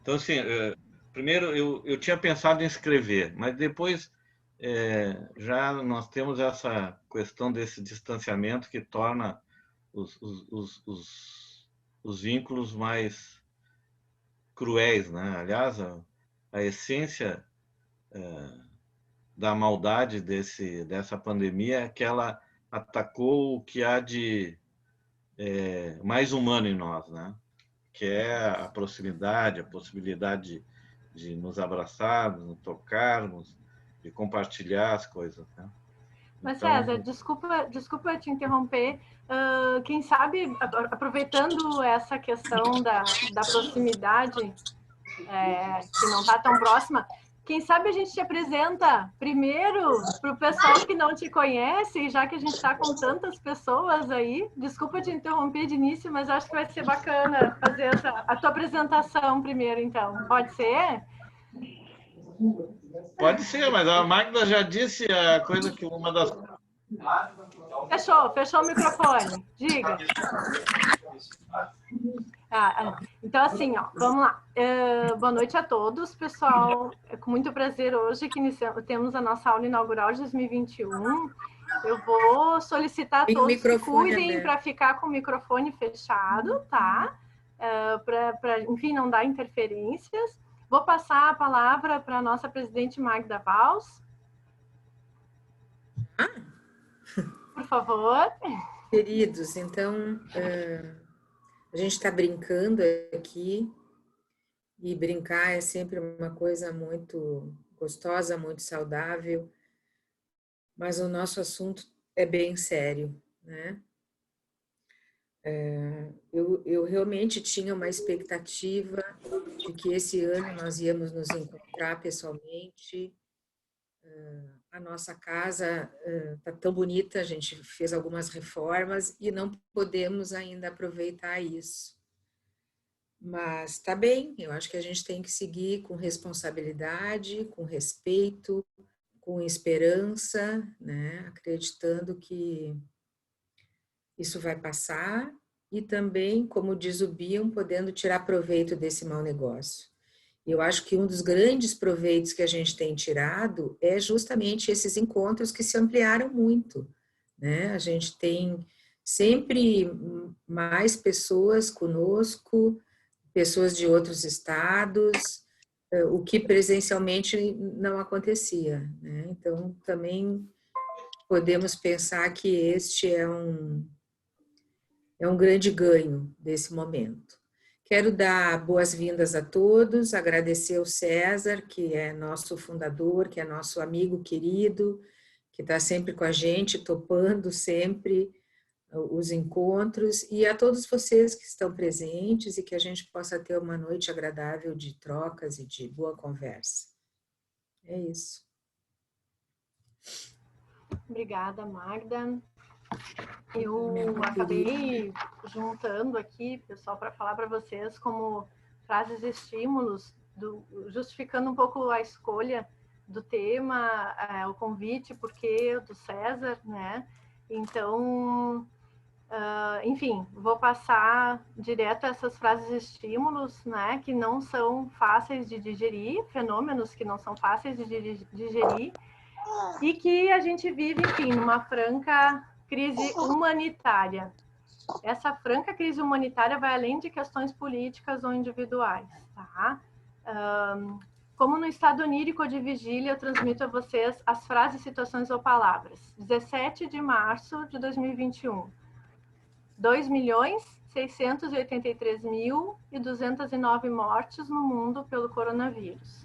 Então, assim, primeiro eu tinha pensado em escrever, mas depois já nós temos essa questão desse distanciamento que torna os vínculos mais cruéis, né? Aliás, a essência da maldade dessa pandemia é que ela atacou o que há de mais humano em nós, né? Que é a proximidade, a possibilidade de nos abraçarmos, nos tocarmos, de compartilhar as coisas, né? Mas, Então, César, desculpa te interromper. Quem sabe, aproveitando essa questão da proximidade, que não está tão próxima, quem sabe a gente te apresenta primeiro para o pessoal que não te conhece, já que a gente está com tantas pessoas aí. Desculpa te interromper de início, mas acho que vai ser bacana fazer a tua apresentação primeiro, então. Pode ser? pode ser, mas a Magda já disse a coisa que uma das... Fechou o microfone. Diga. Então, assim, ó, vamos lá. Boa noite a todos, pessoal. É com muito prazer hoje que temos a nossa aula inaugural de 2021. Eu vou solicitar a todos que cuidem para ficar com o microfone fechado, tá? Para, enfim, não dar interferências. Vou passar a palavra para a nossa presidente Magda Valls. Por favor. Queridos, então, a gente está brincando aqui, e brincar é sempre uma coisa muito gostosa, muito saudável, mas o nosso assunto é bem sério, né? Eu realmente tinha uma expectativa de que esse ano nós íamos nos encontrar pessoalmente. A nossa casa está tão bonita, a gente fez algumas reformas e não podemos ainda aproveitar isso. Mas está bem, eu acho que a gente tem que seguir com responsabilidade, com respeito, com esperança, né? Acreditando que isso vai passar e também, como diz o Bion, podendo tirar proveito desse mau negócio. Eu acho que um dos grandes proveitos que a gente tem tirado é justamente esses encontros que se ampliaram muito, né? A gente tem sempre mais pessoas conosco, pessoas de outros estados, o que presencialmente não acontecia, né? Então, também podemos pensar que este é um grande ganho desse momento. Quero dar boas-vindas a todos, agradecer ao César, que é nosso fundador, que é nosso amigo querido, que está sempre com a gente, topando sempre os encontros, e a todos vocês que estão presentes e que a gente possa ter uma noite agradável de trocas e de boa conversa. É isso. Obrigada, Magda. Eu acabei juntando aqui, pessoal, para falar para vocês como frases e estímulos, justificando um pouco a escolha do tema, o convite, porque do César, né? Então, enfim, vou passar direto a essas frases e estímulos, né? Que não são fáceis de digerir, fenômenos que não são fáceis de digerir, e que a gente vive, enfim, numa franca crise humanitária. Essa franca crise humanitária vai além de questões políticas ou individuais, tá? Como no estado onírico de vigília, eu transmito a vocês as frases, situações ou palavras. 17 de março de 2021. 2.683.209 mortes no mundo pelo coronavírus.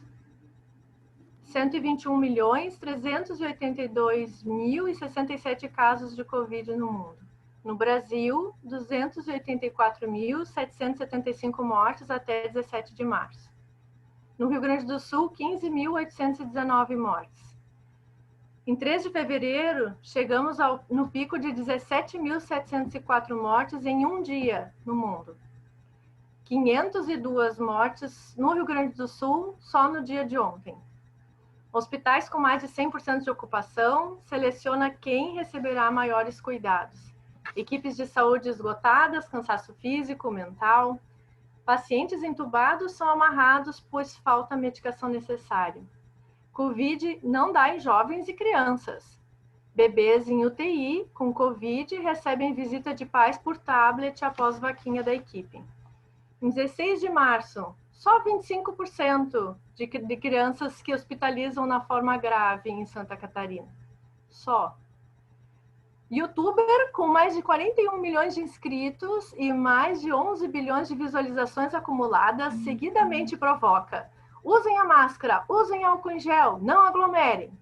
121.382.067 casos de Covid no mundo. No Brasil, 284.775 mortes até 17 de março. No Rio Grande do Sul, 15.819 mortes. Em 3 de fevereiro, chegamos no pico de 17.704 mortes em um dia no mundo. 502 mortes no Rio Grande do Sul só no dia de ontem. Hospitais com mais de 100% de ocupação, seleciona quem receberá maiores cuidados. Equipes de saúde esgotadas, cansaço físico, mental. Pacientes entubados são amarrados, pois falta a medicação necessária. Covid não dá em jovens e crianças. Bebês em UTI com Covid recebem visita de pais por tablet após vaquinha da equipe. Em 16 de março, só 25% de crianças que hospitalizam na forma grave em Santa Catarina. Só. YouTuber com mais de 41 milhões de inscritos e mais de 11 bilhões de visualizações acumuladas, seguidamente provoca: usem a máscara, usem álcool em gel, não aglomerem.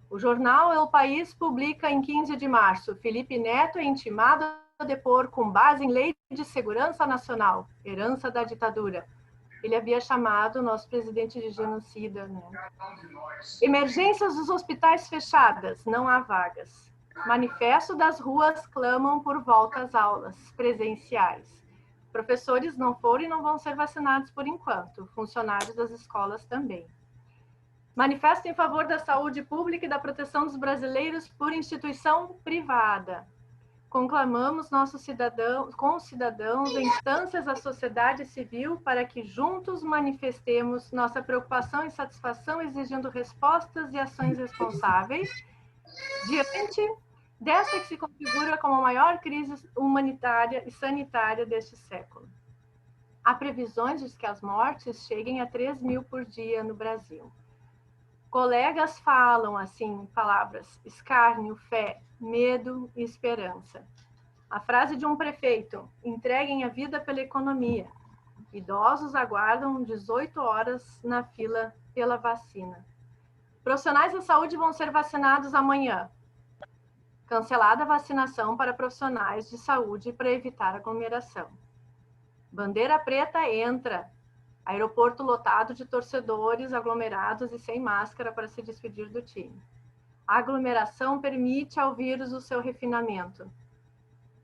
O jornal El País publica em 15 de março: Felipe Neto é intimado a depor com base em lei de segurança nacional, herança da ditadura. Ele havia chamado o nosso presidente de genocida, né? Emergências dos hospitais fechadas, não há vagas. Manifesto das ruas clamam por volta às aulas presenciais. Professores não foram e não vão ser vacinados por enquanto. Funcionários das escolas também. Manifesto em favor da saúde pública e da proteção dos brasileiros por instituição privada. Conclamamos com os cidadãos e instâncias da sociedade civil para que juntos manifestemos nossa preocupação e satisfação, exigindo respostas e ações responsáveis diante desta que se configura como a maior crise humanitária e sanitária deste século. Há previsões de que as mortes cheguem a 3 mil por dia no Brasil. Colegas falam assim, palavras: escárnio, fé, medo e esperança. A frase de um prefeito: entreguem a vida pela economia. Idosos aguardam 18 horas na fila pela vacina. Profissionais da saúde vão ser vacinados amanhã. Cancelada a vacinação para profissionais de saúde para evitar aglomeração. Bandeira preta entra. Aeroporto lotado de torcedores aglomerados e sem máscara para se despedir do time. A aglomeração permite ao vírus o seu refinamento.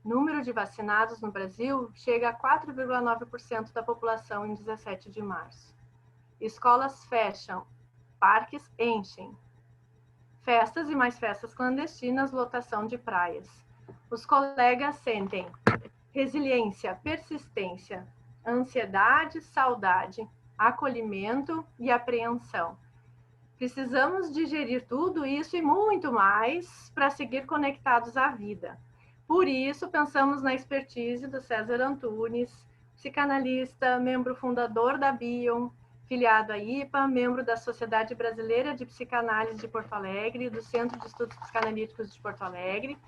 Número de vacinados no Brasil chega a 4,9% da população em 17 de março. Escolas fecham, parques enchem. Festas e mais festas clandestinas, lotação de praias. Os colegas sentem resiliência, persistência, ansiedade, saudade, acolhimento e apreensão. Precisamos digerir tudo isso e muito mais para seguir conectados à vida. Por isso, pensamos na expertise do César Antunes, psicanalista, membro fundador da Bion, filiado à IPA, membro da Sociedade Brasileira de Psicanálise de Porto Alegre, do Centro de Estudos Psicanalíticos de Porto Alegre,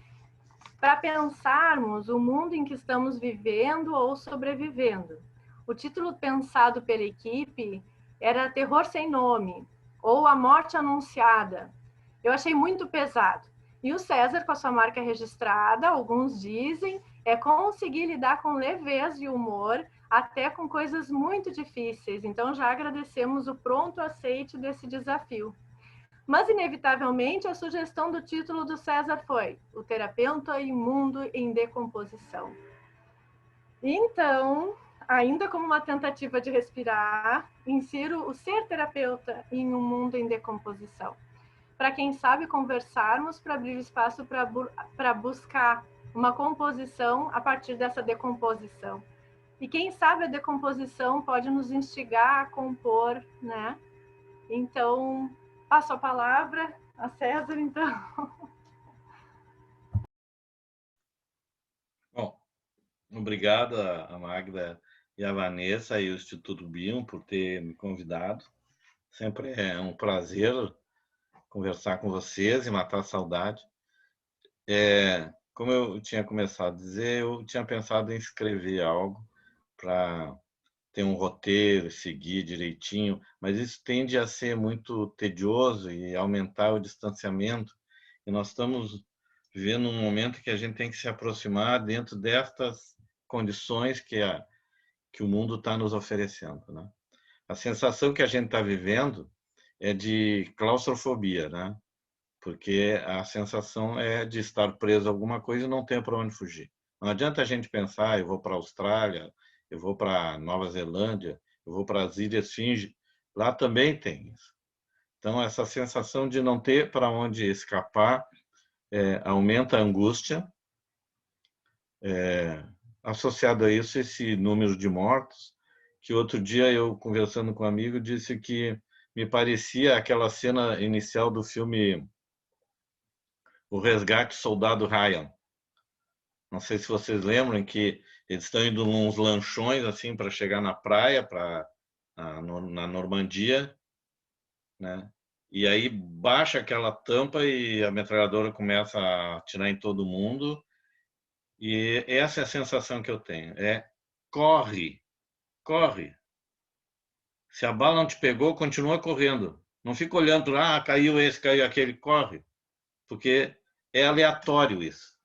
para pensarmos o mundo em que estamos vivendo ou sobrevivendo. O título pensado pela equipe era Terror Sem Nome, ou A Morte Anunciada. Eu achei muito pesado. E o César, com a sua marca registrada, alguns dizem, é conseguir lidar com leveza e humor, até com coisas muito difíceis. Então, já agradecemos o pronto aceite desse desafio. Mas, inevitavelmente, a sugestão do título do César foi O Terapeuta Imundo em Decomposição. Então, ainda como uma tentativa de respirar, insiro o ser terapeuta em um mundo em decomposição. Para quem sabe conversarmos, para abrir espaço para buscar uma composição a partir dessa decomposição. E quem sabe a decomposição pode nos instigar a compor, né? Então, passo a palavra a César, então. Bom, obrigado a Magda e a Vanessa e o Instituto Bion por ter me convidado. Sempre é um prazer conversar com vocês e matar a saudade. Como eu tinha começado a dizer, eu tinha pensado em escrever algo para ter um roteiro, seguir direitinho, mas isso tende a ser muito tedioso e aumentar o distanciamento. E nós estamos vivendo um momento que a gente tem que se aproximar dentro destas condições que o mundo está nos oferecendo, né? A sensação que a gente está vivendo é de claustrofobia, né? Porque a sensação é de estar preso a alguma coisa e não ter para onde fugir. Não adianta a gente pensar, eu vou para a Austrália, eu vou para Nova Zelândia, eu vou para as Ilhas Fiji, lá também tem isso. Então, essa sensação de não ter para onde escapar aumenta a angústia. Associado a isso, esse número de mortos, que outro dia eu, conversando com um amigo, disse que me parecia aquela cena inicial do filme O Resgate do Soldado Ryan. Não sei se vocês lembram que eles estão indo nos lanchões assim para chegar na praia, na Normandia, né? E aí baixa aquela tampa e a metralhadora começa a atirar em todo mundo. E essa é a sensação que eu tenho. Corre, corre. Se a bala não te pegou, continua correndo. Não fica olhando, caiu esse, caiu aquele, corre. Porque é aleatório isso.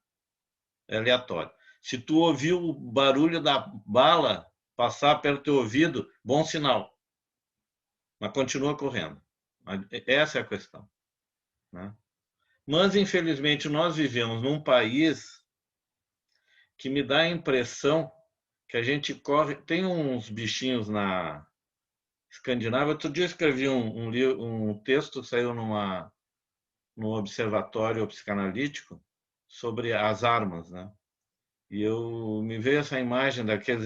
É aleatório. Se tu ouviu o barulho da bala passar perto do teu ouvido, bom sinal. Mas continua correndo. Essa é a questão, né? Mas, infelizmente, nós vivemos num país que me dá a impressão que a gente corre... Tem uns bichinhos na Escandinávia. Outro dia eu escrevi um texto que saiu no Observatório Psicanalítico sobre as armas, né? E me veio essa imagem daqueles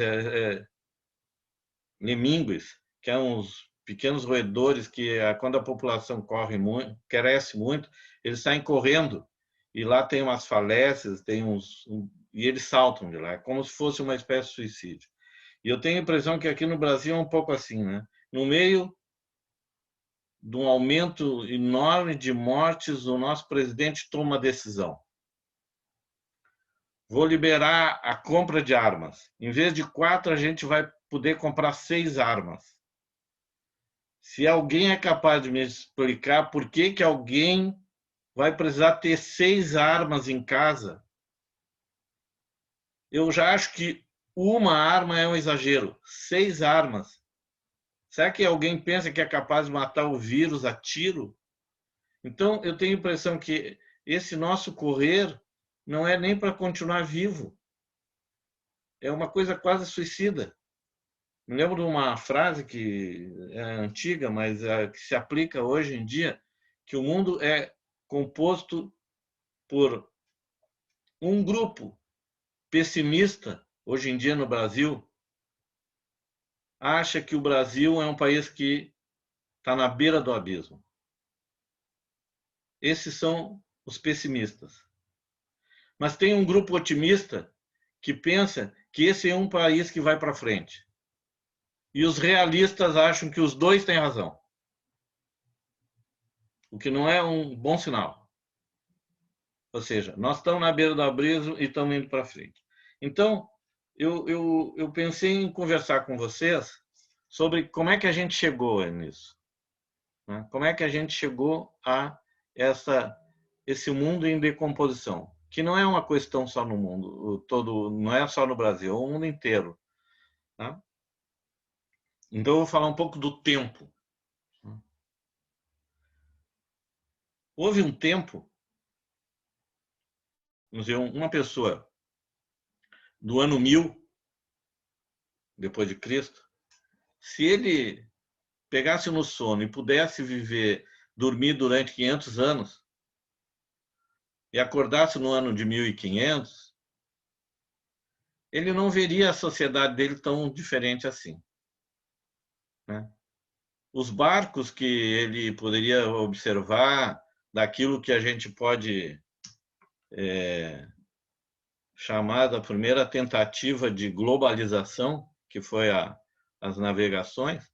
lemingos, que são uns pequenos roedores que, quando a população corre muito, cresce muito, eles saem correndo. E lá tem umas falésias, e eles saltam de lá. É como se fosse uma espécie de suicídio. E eu tenho a impressão que aqui no Brasil é um pouco assim, né? No meio de um aumento enorme de mortes, o nosso presidente toma a decisão. Vou liberar a compra de armas. Em vez de 4, a gente vai poder comprar 6 armas. Se alguém é capaz de me explicar por que alguém vai precisar ter 6 armas em casa, eu já acho que uma arma é um exagero. 6 armas. Será que alguém pensa que é capaz de matar o vírus a tiro? Então, eu tenho a impressão que esse nosso correr não é nem para continuar vivo. É uma coisa quase suicida. Me lembro de uma frase que é antiga, mas que se aplica hoje em dia, que o mundo é composto por um grupo pessimista, hoje em dia no Brasil, acha que o Brasil é um país que está na beira do abismo. Esses são os pessimistas. Mas tem um grupo otimista que pensa que esse é um país que vai para frente. E os realistas acham que os dois têm razão. O que não é um bom sinal. Ou seja, nós estamos na beira do abismo e estamos indo para frente. Então, eu pensei em conversar com vocês sobre como é que a gente chegou nisso. Né? Como é que a gente chegou a esse mundo em decomposição, que não é uma questão só no mundo todo, não é só no Brasil, é o mundo inteiro. Tá? Então, eu vou falar um pouco do tempo. Houve um tempo, vamos dizer, uma pessoa do ano 1000, depois de Cristo, se ele pegasse no sono e pudesse dormir durante 500 anos, e acordasse no ano de 1500, ele não veria a sociedade dele tão diferente assim. Né? Os barcos que ele poderia observar, daquilo que a gente pode chamar da primeira tentativa de globalização, que foi as navegações,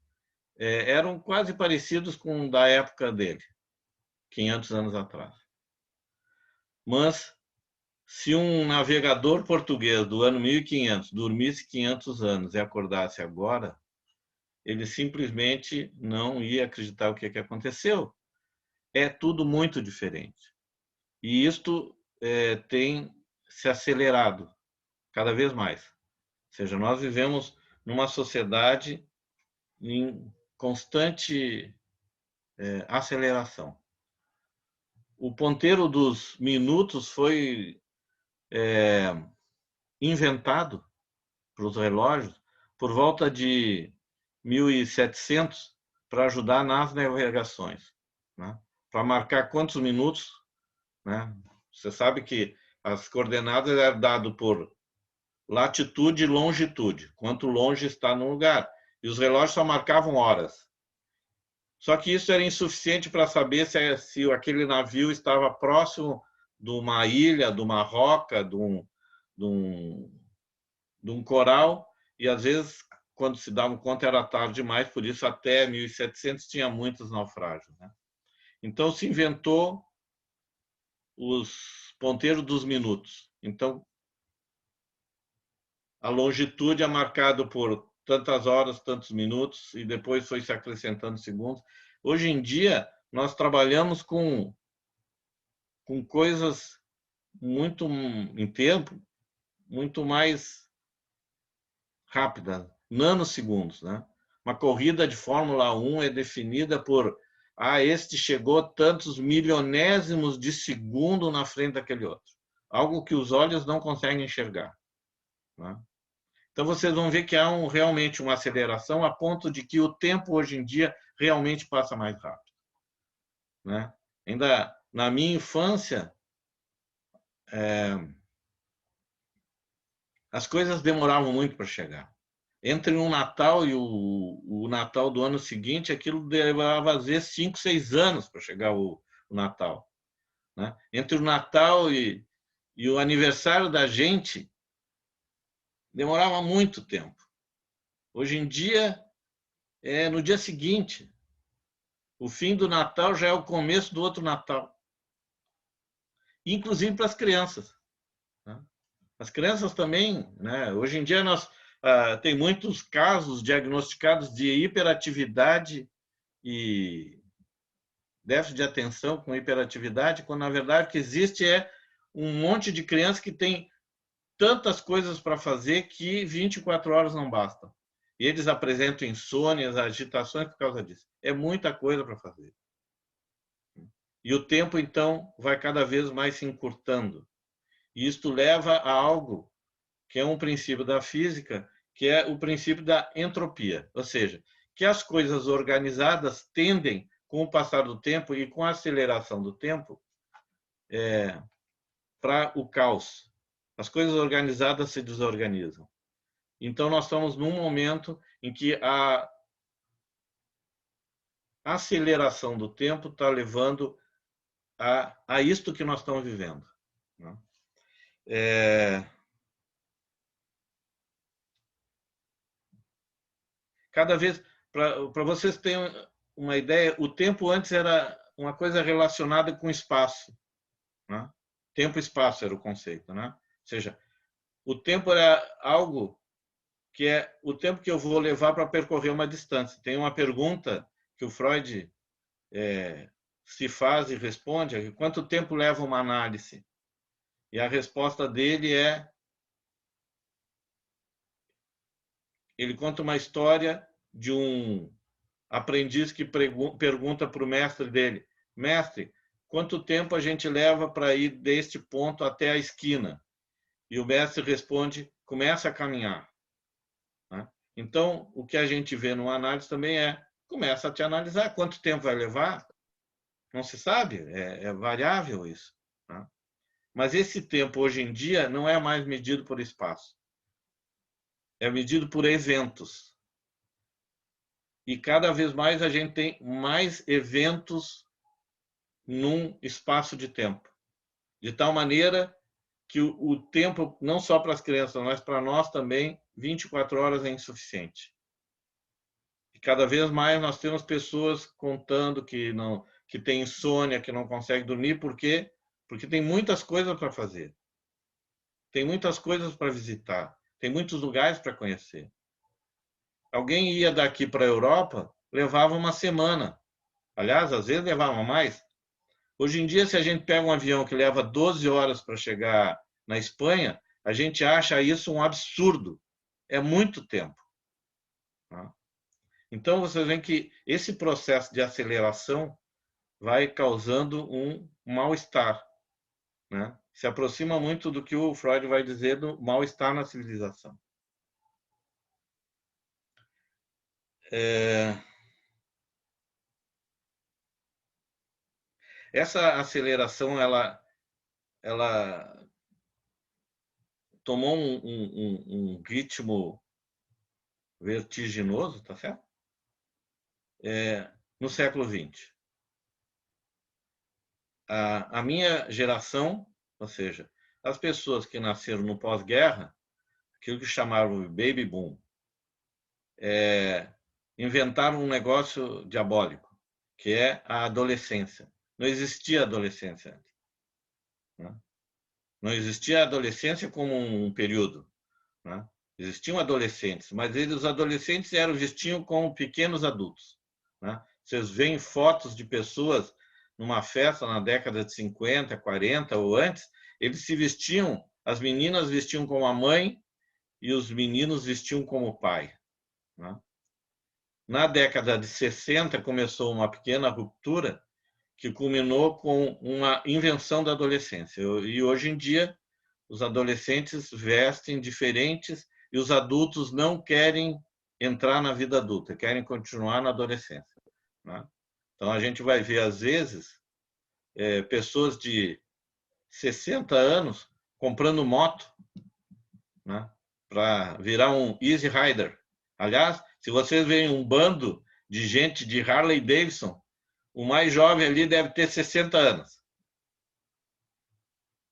eram quase parecidos com da época dele, 500 anos atrás. Mas, se um navegador português do ano 1500 dormisse 500 anos e acordasse agora, ele simplesmente não ia acreditar o que aconteceu. É tudo muito diferente. E isto tem se acelerado cada vez mais. Ou seja, nós vivemos numa sociedade em constante aceleração. O ponteiro dos minutos foi inventado para os relógios por volta de 1700 para ajudar nas navegações, né? Para marcar quantos minutos, né? Você sabe que as coordenadas é dado por latitude e longitude, quanto longe está no lugar. E os relógios só marcavam horas. Só que isso era insuficiente para saber se aquele navio estava próximo de uma ilha, de uma roca, de um coral, e às vezes, quando se davam conta, era tarde demais, por isso até 1700 tinha muitos naufrágios, né? Então se inventou os ponteiros dos minutos. Então a longitude é marcada por tantas horas, tantos minutos, e depois foi se acrescentando segundos. Hoje em dia, nós trabalhamos com coisas muito, em tempo, muito mais rápidas, nanosegundos, né? Uma corrida de Fórmula 1 é definida por este chegou tantos milionésimos de segundo na frente daquele outro. Algo que os olhos não conseguem enxergar, né? Então, vocês vão ver que há realmente uma aceleração a ponto de que o tempo, hoje em dia, realmente passa mais rápido, né? Ainda na minha infância, as coisas demoravam muito para chegar. Entre um Natal e o Natal do ano seguinte, aquilo levava, às vezes, 5, 6 anos para chegar o Natal, né? Entre o Natal e o aniversário da gente, demorava muito tempo. Hoje em dia, é no dia seguinte. O fim do Natal já é o começo do outro Natal. Inclusive para as crianças, né? As crianças também, né? Hoje em dia tem muitos casos diagnosticados de hiperatividade e déficit de atenção com hiperatividade, quando na verdade o que existe é um monte de crianças que tem tantas coisas para fazer que 24 horas não bastam. E eles apresentam insônias, agitações por causa disso. É muita coisa para fazer. E o tempo, então, vai cada vez mais se encurtando. E isto leva a algo que é um princípio da física, que é o princípio da entropia. Ou seja, que as coisas organizadas tendem, com o passar do tempo e com a aceleração do tempo, para o caos. As coisas organizadas se desorganizam. Então, nós estamos num momento em que a aceleração do tempo está levando a isto que nós estamos vivendo, né? Cada vez, para vocês terem uma ideia, o tempo antes era uma coisa relacionada com espaço, né? Tempo e espaço era o conceito, né? Ou seja, o tempo era algo que é o tempo que eu vou levar para percorrer uma distância. Tem uma pergunta que o Freud se faz e responde: quanto tempo leva uma análise? E a resposta dele ele conta uma história de um aprendiz que pergunta para o mestre dele: mestre, quanto tempo a gente leva para ir deste ponto até a esquina? E o mestre responde: começa a caminhar, né? Então, o que a gente vê no análise também começa a te analisar. Quanto tempo vai levar? Não se sabe, é variável isso, né? Mas esse tempo, hoje em dia, não é mais medido por espaço. É medido por eventos. E cada vez mais a gente tem mais eventos num espaço de tempo. De tal maneira que o tempo, não só para as crianças, mas para nós também, 24 horas é insuficiente. E cada vez mais nós temos pessoas contando que tem insônia, que não consegue dormir. Por quê? Porque tem muitas coisas para fazer. Tem muitas coisas para visitar. Tem muitos lugares para conhecer. Alguém ia daqui para a Europa, levava uma semana. Aliás, às vezes levava mais. Hoje em dia, se a gente pega um avião que leva 12 horas para chegar na Espanha, a gente acha isso um absurdo. É muito tempo, né? Então, vocês veem que esse processo de aceleração vai causando um mal-estar, né? Se aproxima muito do que o Freud vai dizer do mal-estar na civilização. Essa aceleração, ela tomou um ritmo vertiginoso, tá certo? No século XX. A minha geração, ou seja, as pessoas que nasceram no pós-guerra, aquilo que chamavam de baby boom, inventaram um negócio diabólico, que é a adolescência. Não existia adolescência antes, né? Não existia adolescência como um período, né? Existiam adolescentes, mas os adolescentes eram vestiam como pequenos adultos, né? Vocês veem fotos de pessoas numa festa na década de 50, 40 ou antes, eles se vestiam, as meninas vestiam como a mãe e os meninos vestiam como o pai, né? Na década de 60 começou uma pequena ruptura que culminou com uma invenção da adolescência. E hoje em dia os adolescentes vestem diferentes e os adultos não querem entrar na vida adulta, querem continuar na adolescência, né? Então a gente vai ver às vezes pessoas de 60 anos comprando moto, né, para virar um Easy Rider. Aliás, se vocês veem um bando de gente de Harley Davidson, o mais jovem ali deve ter 60 anos.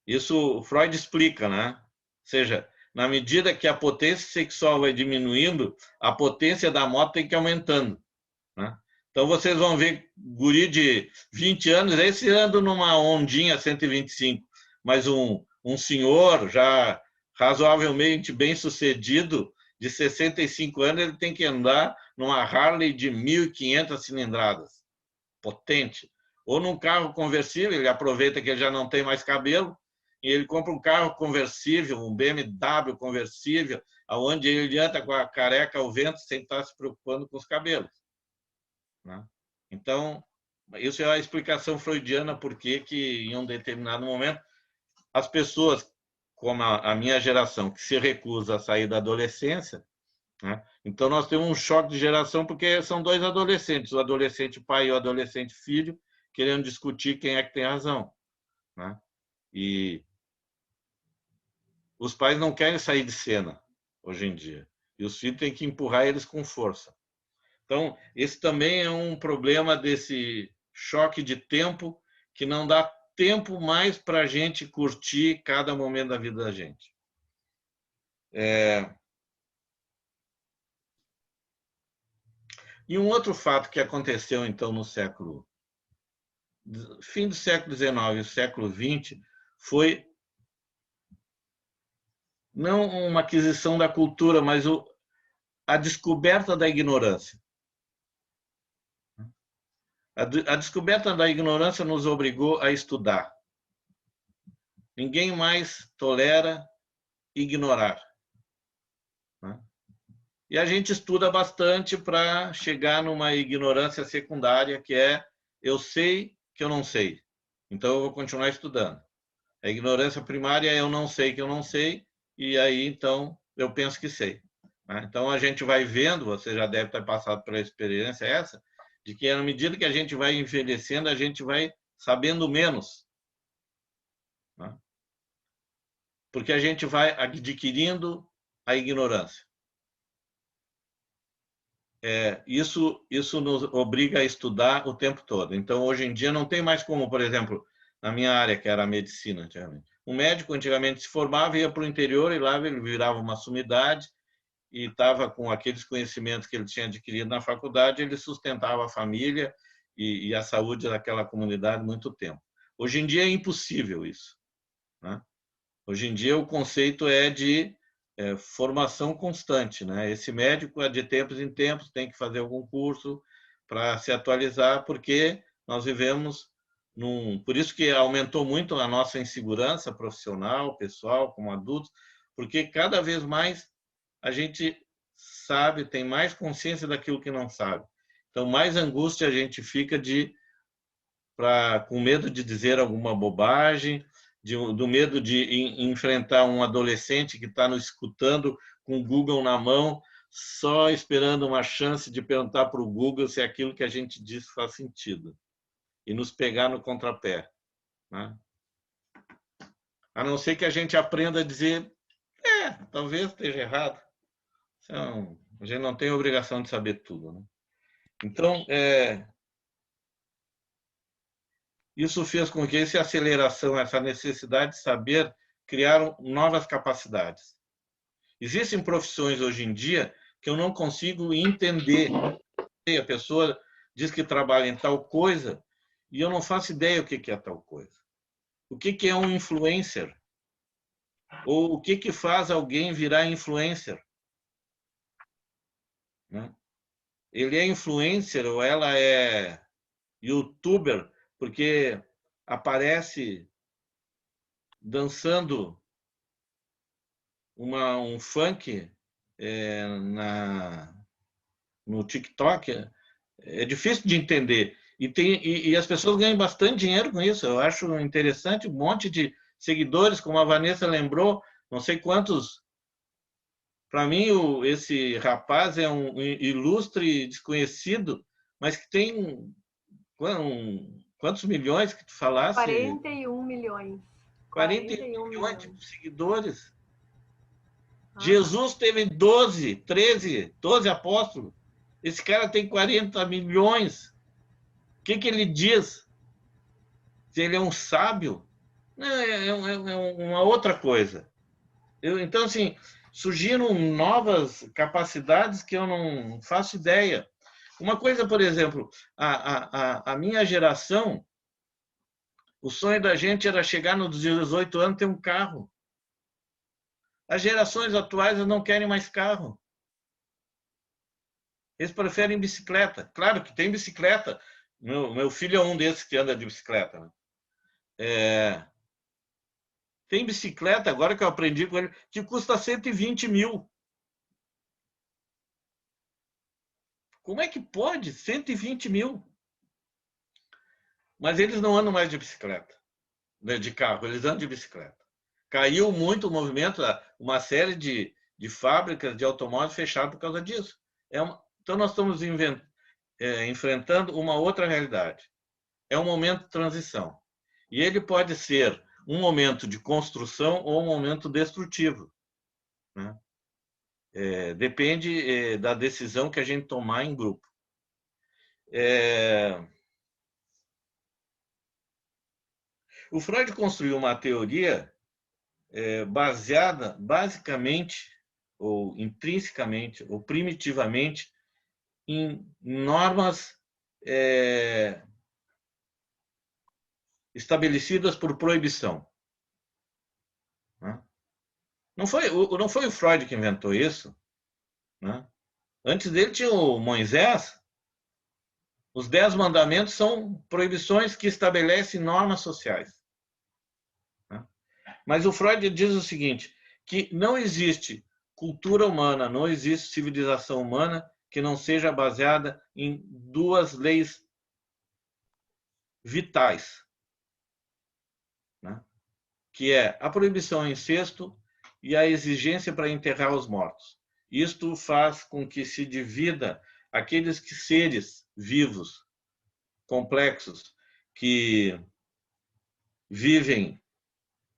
Isso Freud explica, né? Ou seja, na medida que a potência sexual vai diminuindo, a potência da moto tem que ir aumentando, né? Então vocês vão ver guri de 20 anos, esse anda numa Hondinha 125, mas um senhor já razoavelmente bem sucedido, de 65 anos, ele tem que andar numa Harley de 1.500 cilindradas, potente. Ou num carro conversível, ele aproveita que ele já não tem mais cabelo, e ele compra um carro conversível, um BMW conversível, onde ele anda com a careca ao vento sem estar se preocupando com os cabelos, né? Então, isso é a explicação freudiana por que em um determinado momento as pessoas, como a minha geração, que se recusa a sair da adolescência, né? Então nós temos um choque de geração porque são dois adolescentes, o adolescente pai e o adolescente filho, querendo discutir quem é que tem razão, né? E os pais não querem sair de cena hoje em dia, e os filhos têm que empurrar eles com força. Então, esse também é um problema desse choque de tempo que não dá tempo mais para a gente curtir cada momento da vida da gente. E um outro fato que aconteceu, então, no fim do século XIX e século XX foi não uma aquisição da cultura, mas a descoberta da ignorância. A descoberta da ignorância nos obrigou a estudar. Ninguém mais tolera ignorar, né? E a gente estuda bastante para chegar numa ignorância secundária, que é eu sei que eu não sei, então eu vou continuar estudando. A ignorância primária é eu não sei que eu não sei, e aí então eu penso que sei, né? Então a gente vai vendo, você já deve ter passado pela experiência essa, de que à medida que a gente vai envelhecendo, a gente vai sabendo menos, né? Porque a gente vai adquirindo a ignorância. Isso nos obriga a estudar o tempo todo. Então, hoje em dia, não tem mais como, por exemplo, na minha área, que era a medicina, antigamente. Um médico, antigamente, se formava, ia para o interior e lá ele virava uma sumidade e estava com aqueles conhecimentos que ele tinha adquirido na faculdade, ele sustentava a família e a saúde daquela comunidade muito tempo. Hoje em dia é impossível isso, né? Hoje em dia o conceito é de formação constante, né? Esse médico, de tempos em tempos, tem que fazer algum curso para se atualizar, porque nós vivemos por isso que aumentou muito a nossa insegurança profissional, pessoal, como adultos, porque cada vez mais a gente sabe, tem mais consciência daquilo que não sabe. Então, mais angústia a gente fica com medo de dizer alguma bobagem, do medo de enfrentar um adolescente que está nos escutando com o Google na mão, só esperando uma chance de perguntar para o Google se aquilo que a gente diz faz sentido e nos pegar no contrapé, né? A não ser que a gente aprenda a dizer talvez esteja errado. Isso é A gente não tem a obrigação de saber tudo, né? Então, isso fez com que essa aceleração, essa necessidade de saber, criaram novas capacidades. Existem profissões hoje em dia que eu não consigo entender. A pessoa diz que trabalha em tal coisa e eu não faço ideia o que é tal coisa. O que é um influencer? Ou o que faz alguém virar influencer? Né? Ele é influencer ou ela é youtuber porque aparece dançando um funk no TikTok. É difícil de entender. E as pessoas ganham bastante dinheiro com isso. Eu acho interessante, um monte de seguidores, como a Vanessa lembrou, não sei quantos. Para mim, esse rapaz é um ilustre desconhecido, mas que tem quantos milhões que tu falasse? 41 milhões. 41 milhões de seguidores. Jesus teve 12 apóstolos. Esse cara tem 40 milhões. O que ele diz? Se ele é um sábio? Não, é uma outra coisa. Então, assim, surgiram novas capacidades que eu não faço ideia. Uma coisa, por exemplo, a minha geração, o sonho da gente era chegar nos 18 anos e ter um carro. As gerações atuais não querem mais carro. Eles preferem bicicleta. Claro que tem bicicleta. Meu filho é um desses que anda de bicicleta. Né? Tem bicicleta, agora que eu aprendi com ele, que custa 120 mil. Como é que pode? 120 mil. Mas eles não andam mais de bicicleta, de carro, eles andam de bicicleta. Caiu muito o movimento, uma série de fábricas de automóveis fechadas por causa disso. Então, nós estamos enfrentando uma outra realidade. É um momento de transição. E ele pode ser um momento de construção ou um momento destrutivo. Né? Depende da decisão que a gente tomar em grupo. O Freud construiu uma teoria baseada, basicamente, ou intrinsecamente, ou primitivamente, em normas estabelecidas por proibição. Né? Não foi o Freud que inventou isso. Né? Antes dele tinha o Moisés. Os 10 mandamentos são proibições que estabelecem normas sociais. Né? Mas o Freud diz o seguinte, que não existe cultura humana, não existe civilização humana que não seja baseada em 2 leis vitais. Né? Que é a proibição ao incesto e a exigência para enterrar os mortos. Isto faz com que se divida aqueles seres vivos, complexos, que vivem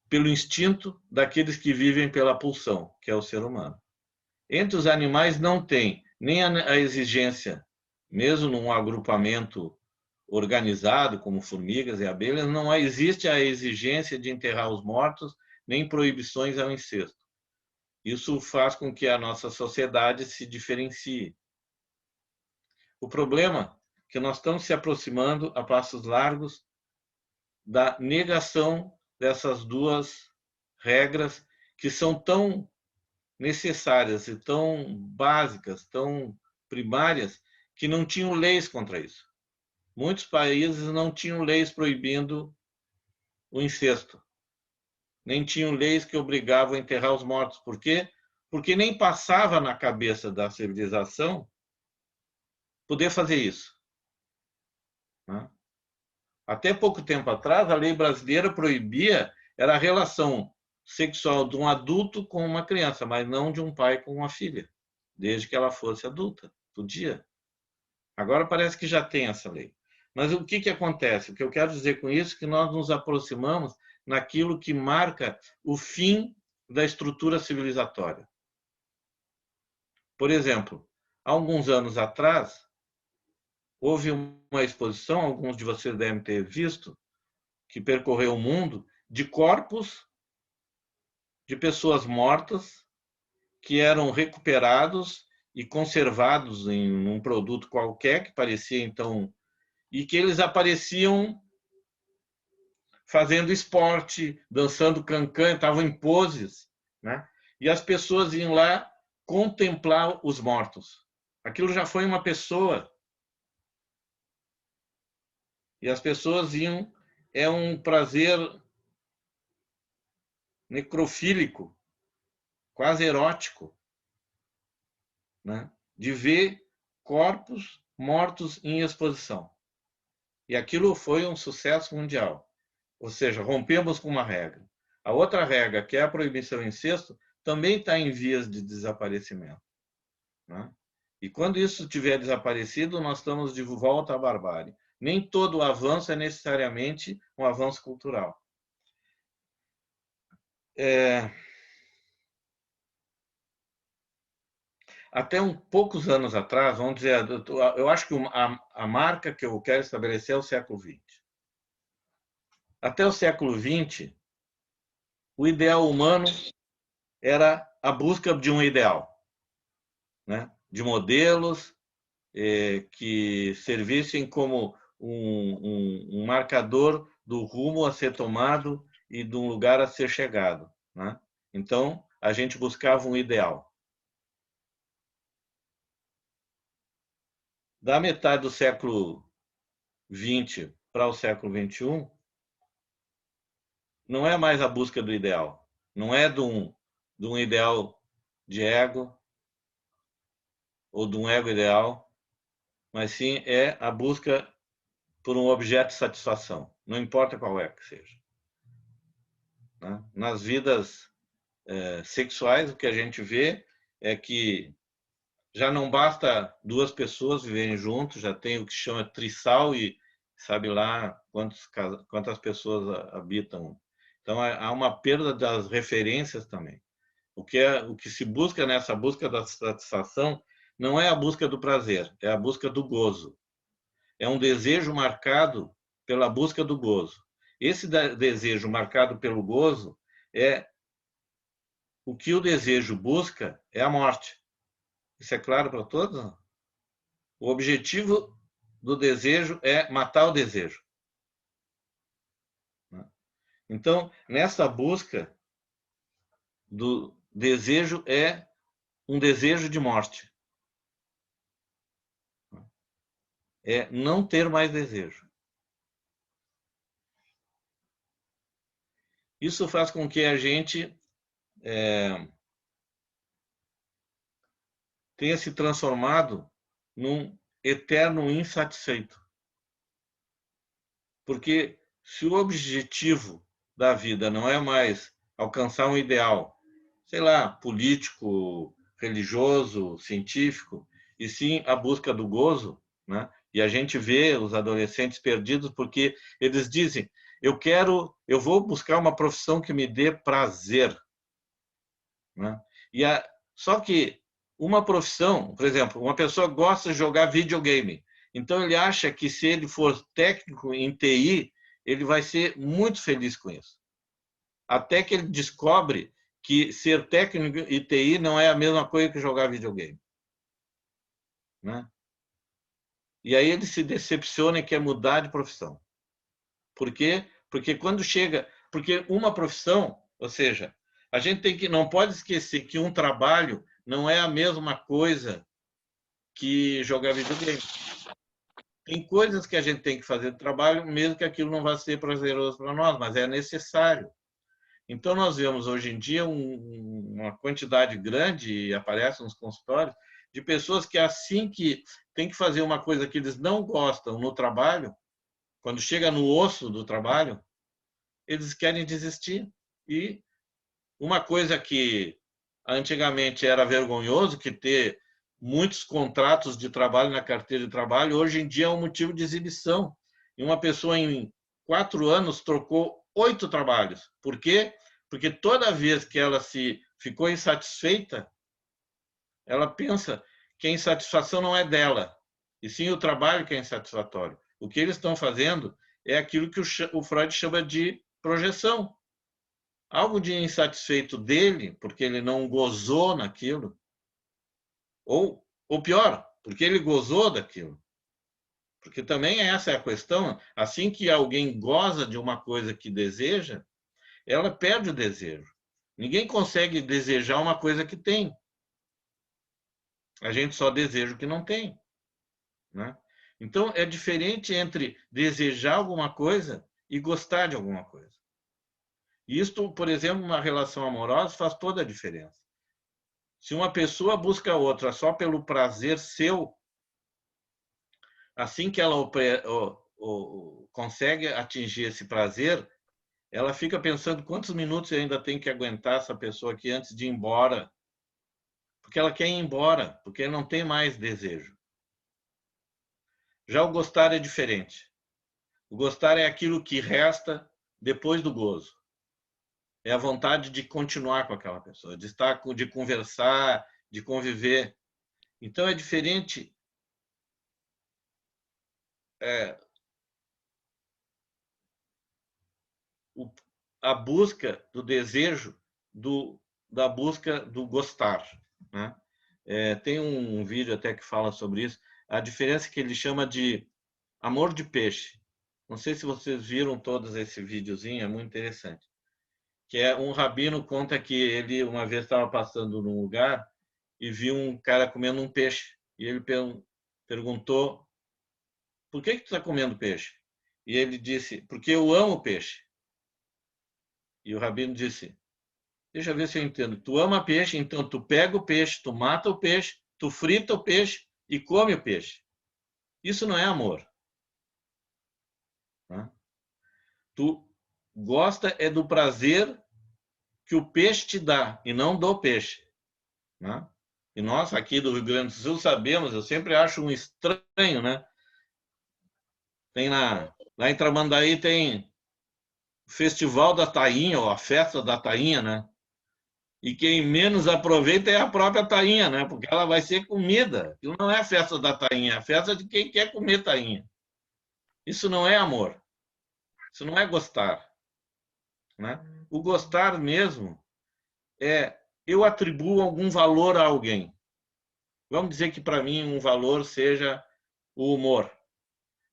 pelo instinto daqueles que vivem pela pulsão, que é o ser humano. Entre os animais não tem nem a exigência, mesmo num agrupamento organizado, como formigas e abelhas, não existe a exigência de enterrar os mortos, nem proibições ao incesto. Isso faz com que a nossa sociedade se diferencie. O problema é que nós estamos se aproximando a passos largos da negação dessas 2 regras que são tão necessárias e tão básicas, tão primárias, que não tinham leis contra isso. Muitos países não tinham leis proibindo o incesto. Nem tinham leis que obrigavam a enterrar os mortos. Por quê? Porque nem passava na cabeça da civilização poder fazer isso. Né? Até pouco tempo atrás, a lei brasileira proibia a relação sexual de um adulto com uma criança, mas não de um pai com uma filha, desde que ela fosse adulta. Podia. Agora parece que já tem essa lei. Mas o que acontece? O que eu quero dizer com isso é que nós nos aproximamos naquilo que marca o fim da estrutura civilizatória. Por exemplo, há alguns anos atrás, houve uma exposição, alguns de vocês devem ter visto, que percorreu o mundo, de corpos de pessoas mortas que eram recuperados e conservados em um produto qualquer que parecia então, e que eles apareciam fazendo esporte, dançando cancan, estavam em poses, né? E as pessoas iam lá contemplar os mortos. Aquilo já foi uma pessoa. E as pessoas iam, é um prazer necrofílico, quase erótico, né? De ver corpos mortos em exposição. E aquilo foi um sucesso mundial. Ou seja, rompemos com uma regra. A outra regra, que é a proibição do incesto, também está em vias de desaparecimento, né? E quando isso tiver desaparecido, nós estamos de volta à barbárie. Nem todo avanço é necessariamente um avanço cultural. Até poucos anos atrás, vamos dizer, eu acho que a marca que eu quero estabelecer é o século XX. Até o século XX, o ideal humano era a busca de um ideal, né? De modelos que servissem como um marcador do rumo a ser tomado e de um lugar a ser chegado, né? Então, a gente buscava um ideal. Da metade do século XX para o século XXI, não é mais a busca do ideal. Não é de um ideal de ego ou de um ego ideal, mas sim é a busca por um objeto de satisfação, não importa qual é que seja, né? Nas vidas sexuais, o que a gente vê é que já não basta duas pessoas viverem juntos, já tem o que chama trissal e sabe lá quantas pessoas habitam. Então, há uma perda das referências também. O que se busca nessa busca da satisfação não é a busca do prazer, é a busca do gozo. É um desejo marcado pela busca do gozo. Esse desejo marcado pelo gozo é o que o desejo busca é a morte. Isso é claro para todos? O objetivo do desejo é matar o desejo. Então, nessa busca do desejo é um desejo de morte. É não ter mais desejo. Isso faz com que a gente tenha se transformado num eterno insatisfeito. Porque se o objetivo da vida não é mais alcançar um ideal, sei lá, político, religioso, científico, e sim a busca do gozo, né? E a gente vê os adolescentes perdidos porque eles dizem: eu vou buscar uma profissão que me dê prazer, né? Só que uma profissão, por exemplo, uma pessoa gosta de jogar videogame, então ele acha que se ele for técnico em TI, ele vai ser muito feliz com isso. Até que ele descobre que ser técnico em TI não é a mesma coisa que jogar videogame, né? E aí ele se decepciona e quer mudar de profissão. Por quê? Porque quando chega... Porque uma profissão, ou seja, a gente não pode esquecer que um trabalho não é a mesma coisa que jogar videogame. Tem coisas que a gente tem que fazer no trabalho, mesmo que aquilo não vá ser prazeroso para nós, mas é necessário. Então, nós vemos hoje em dia uma quantidade grande, e aparece nos consultórios, de pessoas que assim que tem que fazer uma coisa que eles não gostam no trabalho, quando chega no osso do trabalho, eles querem desistir. E uma coisa que antigamente era vergonhoso, que ter muitos contratos de trabalho na carteira de trabalho, hoje em dia é um motivo de exibição. E uma pessoa em 4 anos trocou 8 trabalhos. Por quê? Porque toda vez que ela ficou insatisfeita, ela pensa que a insatisfação não é dela, e sim o trabalho que é insatisfatório. O que eles estão fazendo é aquilo que o Freud chama de projeção. Algo de insatisfeito dele, porque ele não gozou naquilo, ou pior, porque ele gozou daquilo. Porque também essa é a questão. Assim que alguém goza de uma coisa que deseja, ela perde o desejo. Ninguém consegue desejar uma coisa que tem. A gente só deseja o que não tem, né? Então, é diferente entre desejar alguma coisa e gostar de alguma coisa. Isto, por exemplo, numa relação amorosa faz toda a diferença. Se uma pessoa busca outra só pelo prazer seu, assim que ela consegue atingir esse prazer, ela fica pensando quantos minutos eu ainda tenho que aguentar essa pessoa aqui antes de ir embora. Porque ela quer ir embora, porque não tem mais desejo. Já o gostar é diferente. O gostar é aquilo que resta depois do gozo. É a vontade de continuar com aquela pessoa, de estar, de conversar, de conviver. Então é diferente. A busca do desejo da busca do gostar, né? Tem um vídeo até que fala sobre isso. A diferença que ele chama de amor de peixe. Não sei se vocês viram todos esse videozinho, é muito interessante. Que é um rabino conta que ele uma vez estava passando num lugar e viu um cara comendo um peixe. E ele perguntou: por que tu está comendo peixe? E ele disse: porque eu amo peixe. E o rabino disse: deixa eu ver se eu entendo. Tu ama peixe, então tu pega o peixe, tu mata o peixe, tu frita o peixe e come o peixe. Isso não é amor. Tá? Tu gosta é do prazer que o peixe te dá e não do peixe. Né? E nós aqui do Rio Grande do Sul sabemos, eu sempre acho um estranho, né? Tem lá em Tramandaí tem o Festival da Tainha, ou a Festa da Tainha, né? E quem menos aproveita é a própria tainha, né? Porque ela vai ser comida. Isso não é a festa da tainha, é a festa de quem quer comer tainha. Isso não é amor. Isso não é gostar, né? O gostar mesmo é eu atribuo algum valor a alguém. Vamos dizer que para mim um valor seja o humor.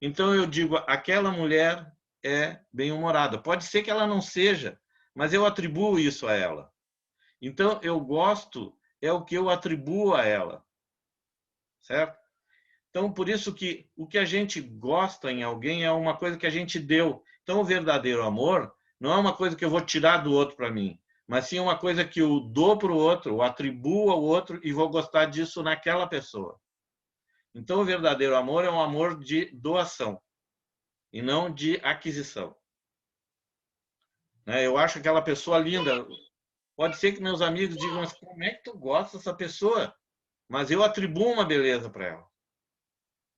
Então eu digo, aquela mulher é bem-humorada. Pode ser que ela não seja, mas eu atribuo isso a ela. Então, eu gosto é o que eu atribuo a ela, certo? Então, por isso que o que a gente gosta em alguém é uma coisa que a gente deu. Então, o verdadeiro amor não é uma coisa que eu vou tirar do outro para mim, mas sim uma coisa que eu dou para o outro, eu atribuo ao outro e vou gostar disso naquela pessoa. Então, o verdadeiro amor é um amor de doação e não de aquisição. Eu acho aquela pessoa linda. Pode ser que meus amigos digam, mas como é que tu gosta dessa pessoa? Mas eu atribuo uma beleza para ela.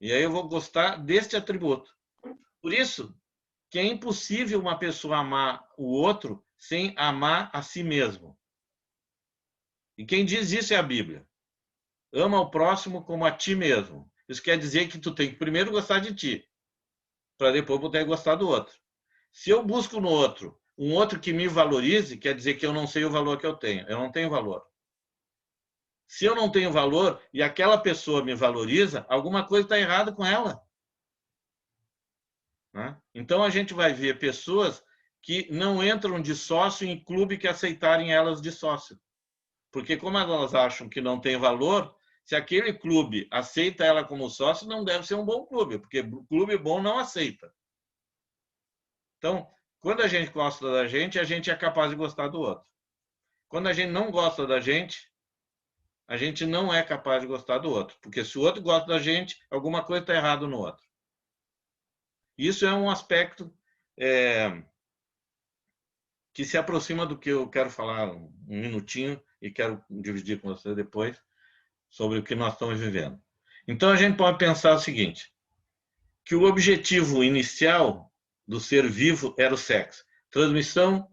E aí eu vou gostar deste atributo. Por isso que é impossível uma pessoa amar o outro sem amar a si mesmo. E quem diz isso é a Bíblia. Ama o próximo como a ti mesmo. Isso quer dizer que tu tem que primeiro gostar de ti, para depois poder gostar do outro. Se eu busco no outro um outro que me valorize, quer dizer que eu não sei o valor que eu tenho. Eu não tenho valor. Se eu não tenho valor e aquela pessoa me valoriza, alguma coisa está errada com ela. Né? Então a gente vai ver pessoas que não entram de sócio em clube que aceitarem elas de sócio. Porque como elas acham que não tem valor, se aquele clube aceita ela como sócio, não deve ser um bom clube, porque clube bom não aceita. Então, quando a gente gosta da gente, a gente é capaz de gostar do outro. Quando a gente não gosta da gente, a gente não é capaz de gostar do outro. Porque se o outro gosta da gente, alguma coisa está errada no outro. Isso é um aspecto que se aproxima do que eu quero falar um minutinho e quero dividir com você depois sobre o que nós estamos vivendo. Então, a gente pode pensar o seguinte, que o objetivo inicial do ser vivo era o sexo. Transmissão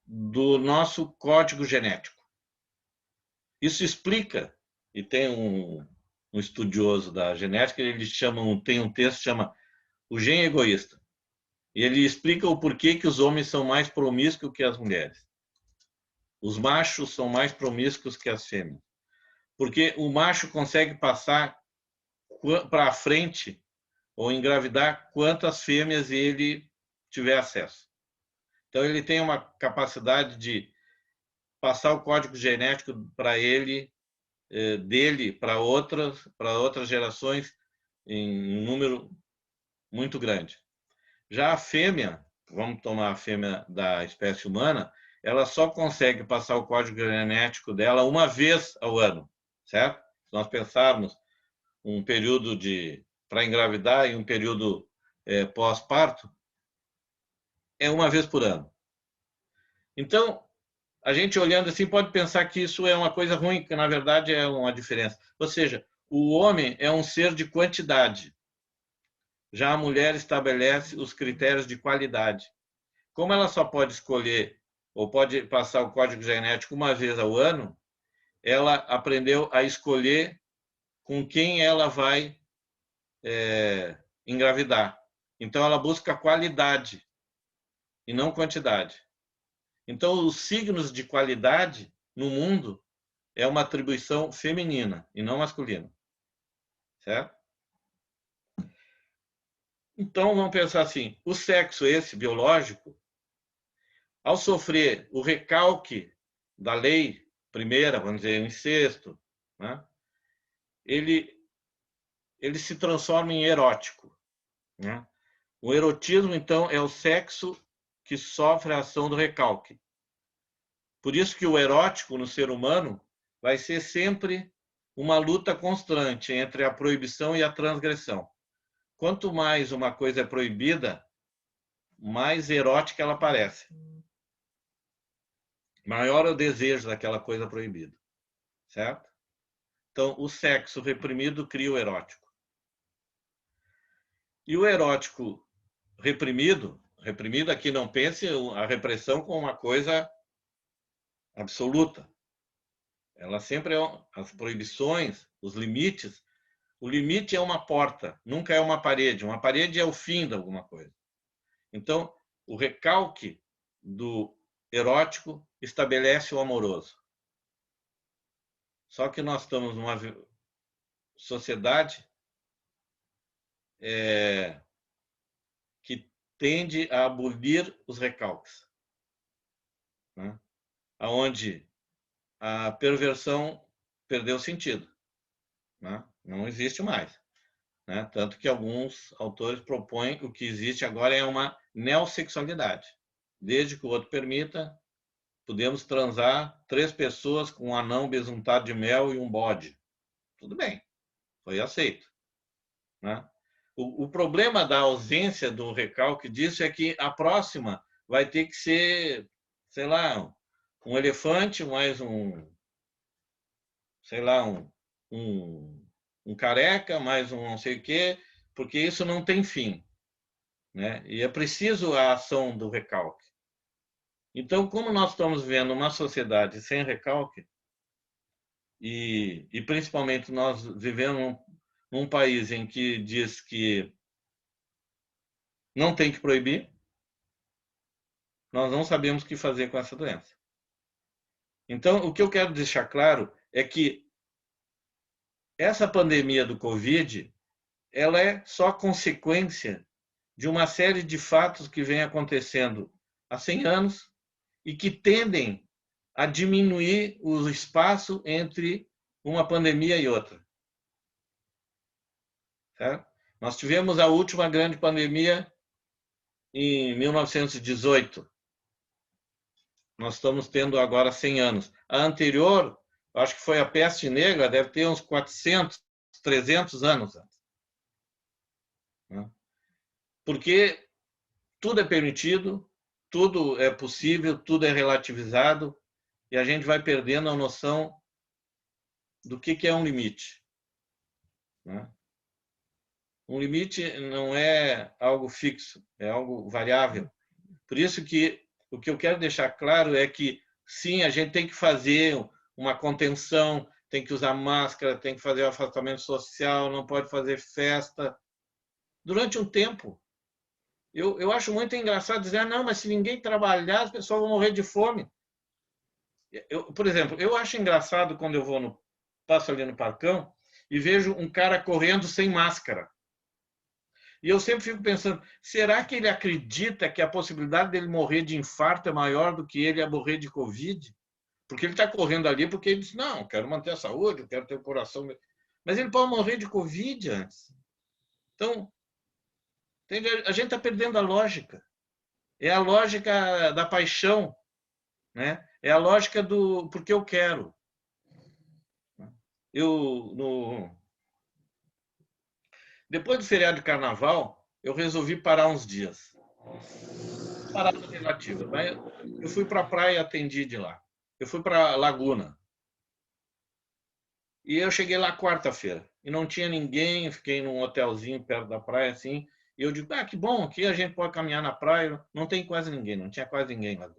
do nosso código genético. Isso explica e tem um estudioso da genética, tem um texto que chama O Gene Egoísta. E ele explica o porquê que os homens são mais promíscuos que as mulheres. Os machos são mais promíscuos que as fêmeas. Porque o macho consegue passar para frente ou engravidar quantas fêmeas ele tiver acesso. Então, ele tem uma capacidade de passar o código genético para ele, dele para outras gerações, em um número muito grande. Já a fêmea, vamos tomar a fêmea da espécie humana, ela só consegue passar o código genético dela uma vez ao ano, certo? Se nós pensarmos um período para engravidar e um período pós-parto, é uma vez por ano. Então, a gente olhando assim pode pensar que isso é uma coisa ruim, que na verdade é uma diferença. Ou seja, o homem é um ser de quantidade. Já a mulher estabelece os critérios de qualidade. Como ela só pode escolher ou pode passar o código genético uma vez ao ano, ela aprendeu a escolher com quem ela vai engravidar. Então, ela busca qualidade e não quantidade. Então, os signos de qualidade no mundo é uma atribuição feminina e não masculina. Certo? Então, vamos pensar assim, o sexo esse biológico, ao sofrer o recalque da lei primeira, vamos dizer, o incesto, né, ele se transforma em erótico. Né? O erotismo, então, é o sexo que sofre a ação do recalque. Por isso que o erótico no ser humano vai ser sempre uma luta constante entre a proibição e a transgressão. Quanto mais uma coisa é proibida, mais erótica ela parece. Maior é o desejo daquela coisa proibida. Certo? Então, o sexo reprimido cria o erótico. E o erótico reprimido aqui não pense a repressão como uma coisa absoluta. Ela sempre é as proibições, os limites. O limite é uma porta, nunca é uma parede. Uma parede é o fim de alguma coisa. Então, o recalque do erótico estabelece o amoroso. Só que nós estamos numa sociedade que tende a abolir os recalques, né? Onde a perversão perdeu sentido, né? Não existe mais, né? Tanto que alguns autores propõem que o que existe agora é uma neossexualidade. Desde que o outro permita, podemos transar 3 pessoas com um anão besuntado de mel e um bode. Tudo bem, foi aceito, né? O problema da ausência do recalque disso é que a próxima vai ter que ser, sei lá, um elefante mais sei lá, um careca mais um não sei o quê, porque isso não tem fim, né? E é preciso a ação do recalque. Então, como nós estamos vivendo uma sociedade sem recalque, e principalmente nós vivemos num país em que diz que não tem que proibir, nós não sabemos o que fazer com essa doença. Então, o que eu quero deixar claro é que essa pandemia do Covid, ela é só consequência de uma série de fatos que vem acontecendo há 100 anos e que tendem a diminuir o espaço entre uma pandemia e outra. Certo? Nós tivemos a última grande pandemia em 1918. Nós estamos tendo agora 100 anos. A anterior, acho que foi a peste negra, deve ter uns 400, 300 anos antes. Porque tudo é permitido, tudo é possível, tudo é relativizado, e a gente vai perdendo a noção do que é um limite. Um limite não é algo fixo, é algo variável. Por isso que o que eu quero deixar claro é que, sim, a gente tem que fazer uma contenção, tem que usar máscara, tem que fazer o afastamento social, não pode fazer festa. Durante um tempo. Eu acho muito engraçado dizer, não, mas se ninguém trabalhar, as pessoas vão morrer de fome. Por exemplo, eu acho engraçado quando eu passo ali no Parcão e vejo um cara correndo sem máscara. E eu sempre fico pensando, será que ele acredita que a possibilidade dele morrer de infarto é maior do que ele morrer de Covid? Porque ele está correndo ali porque ele diz, não, quero manter a saúde, eu quero ter o coração... Mas ele pode morrer de Covid antes. Então, a gente está perdendo a lógica. É a lógica da paixão, né? É a lógica do porque eu quero. Depois do feriado de carnaval, eu resolvi parar uns dias. Parada relativa. Mas eu fui para a praia e atendi de lá. Eu fui para a Laguna. E eu cheguei lá quarta-feira. E não tinha ninguém, fiquei num hotelzinho perto da praia, assim. E eu digo, que bom, aqui a gente pode caminhar na praia. Não tem quase ninguém, não tinha quase ninguém lá.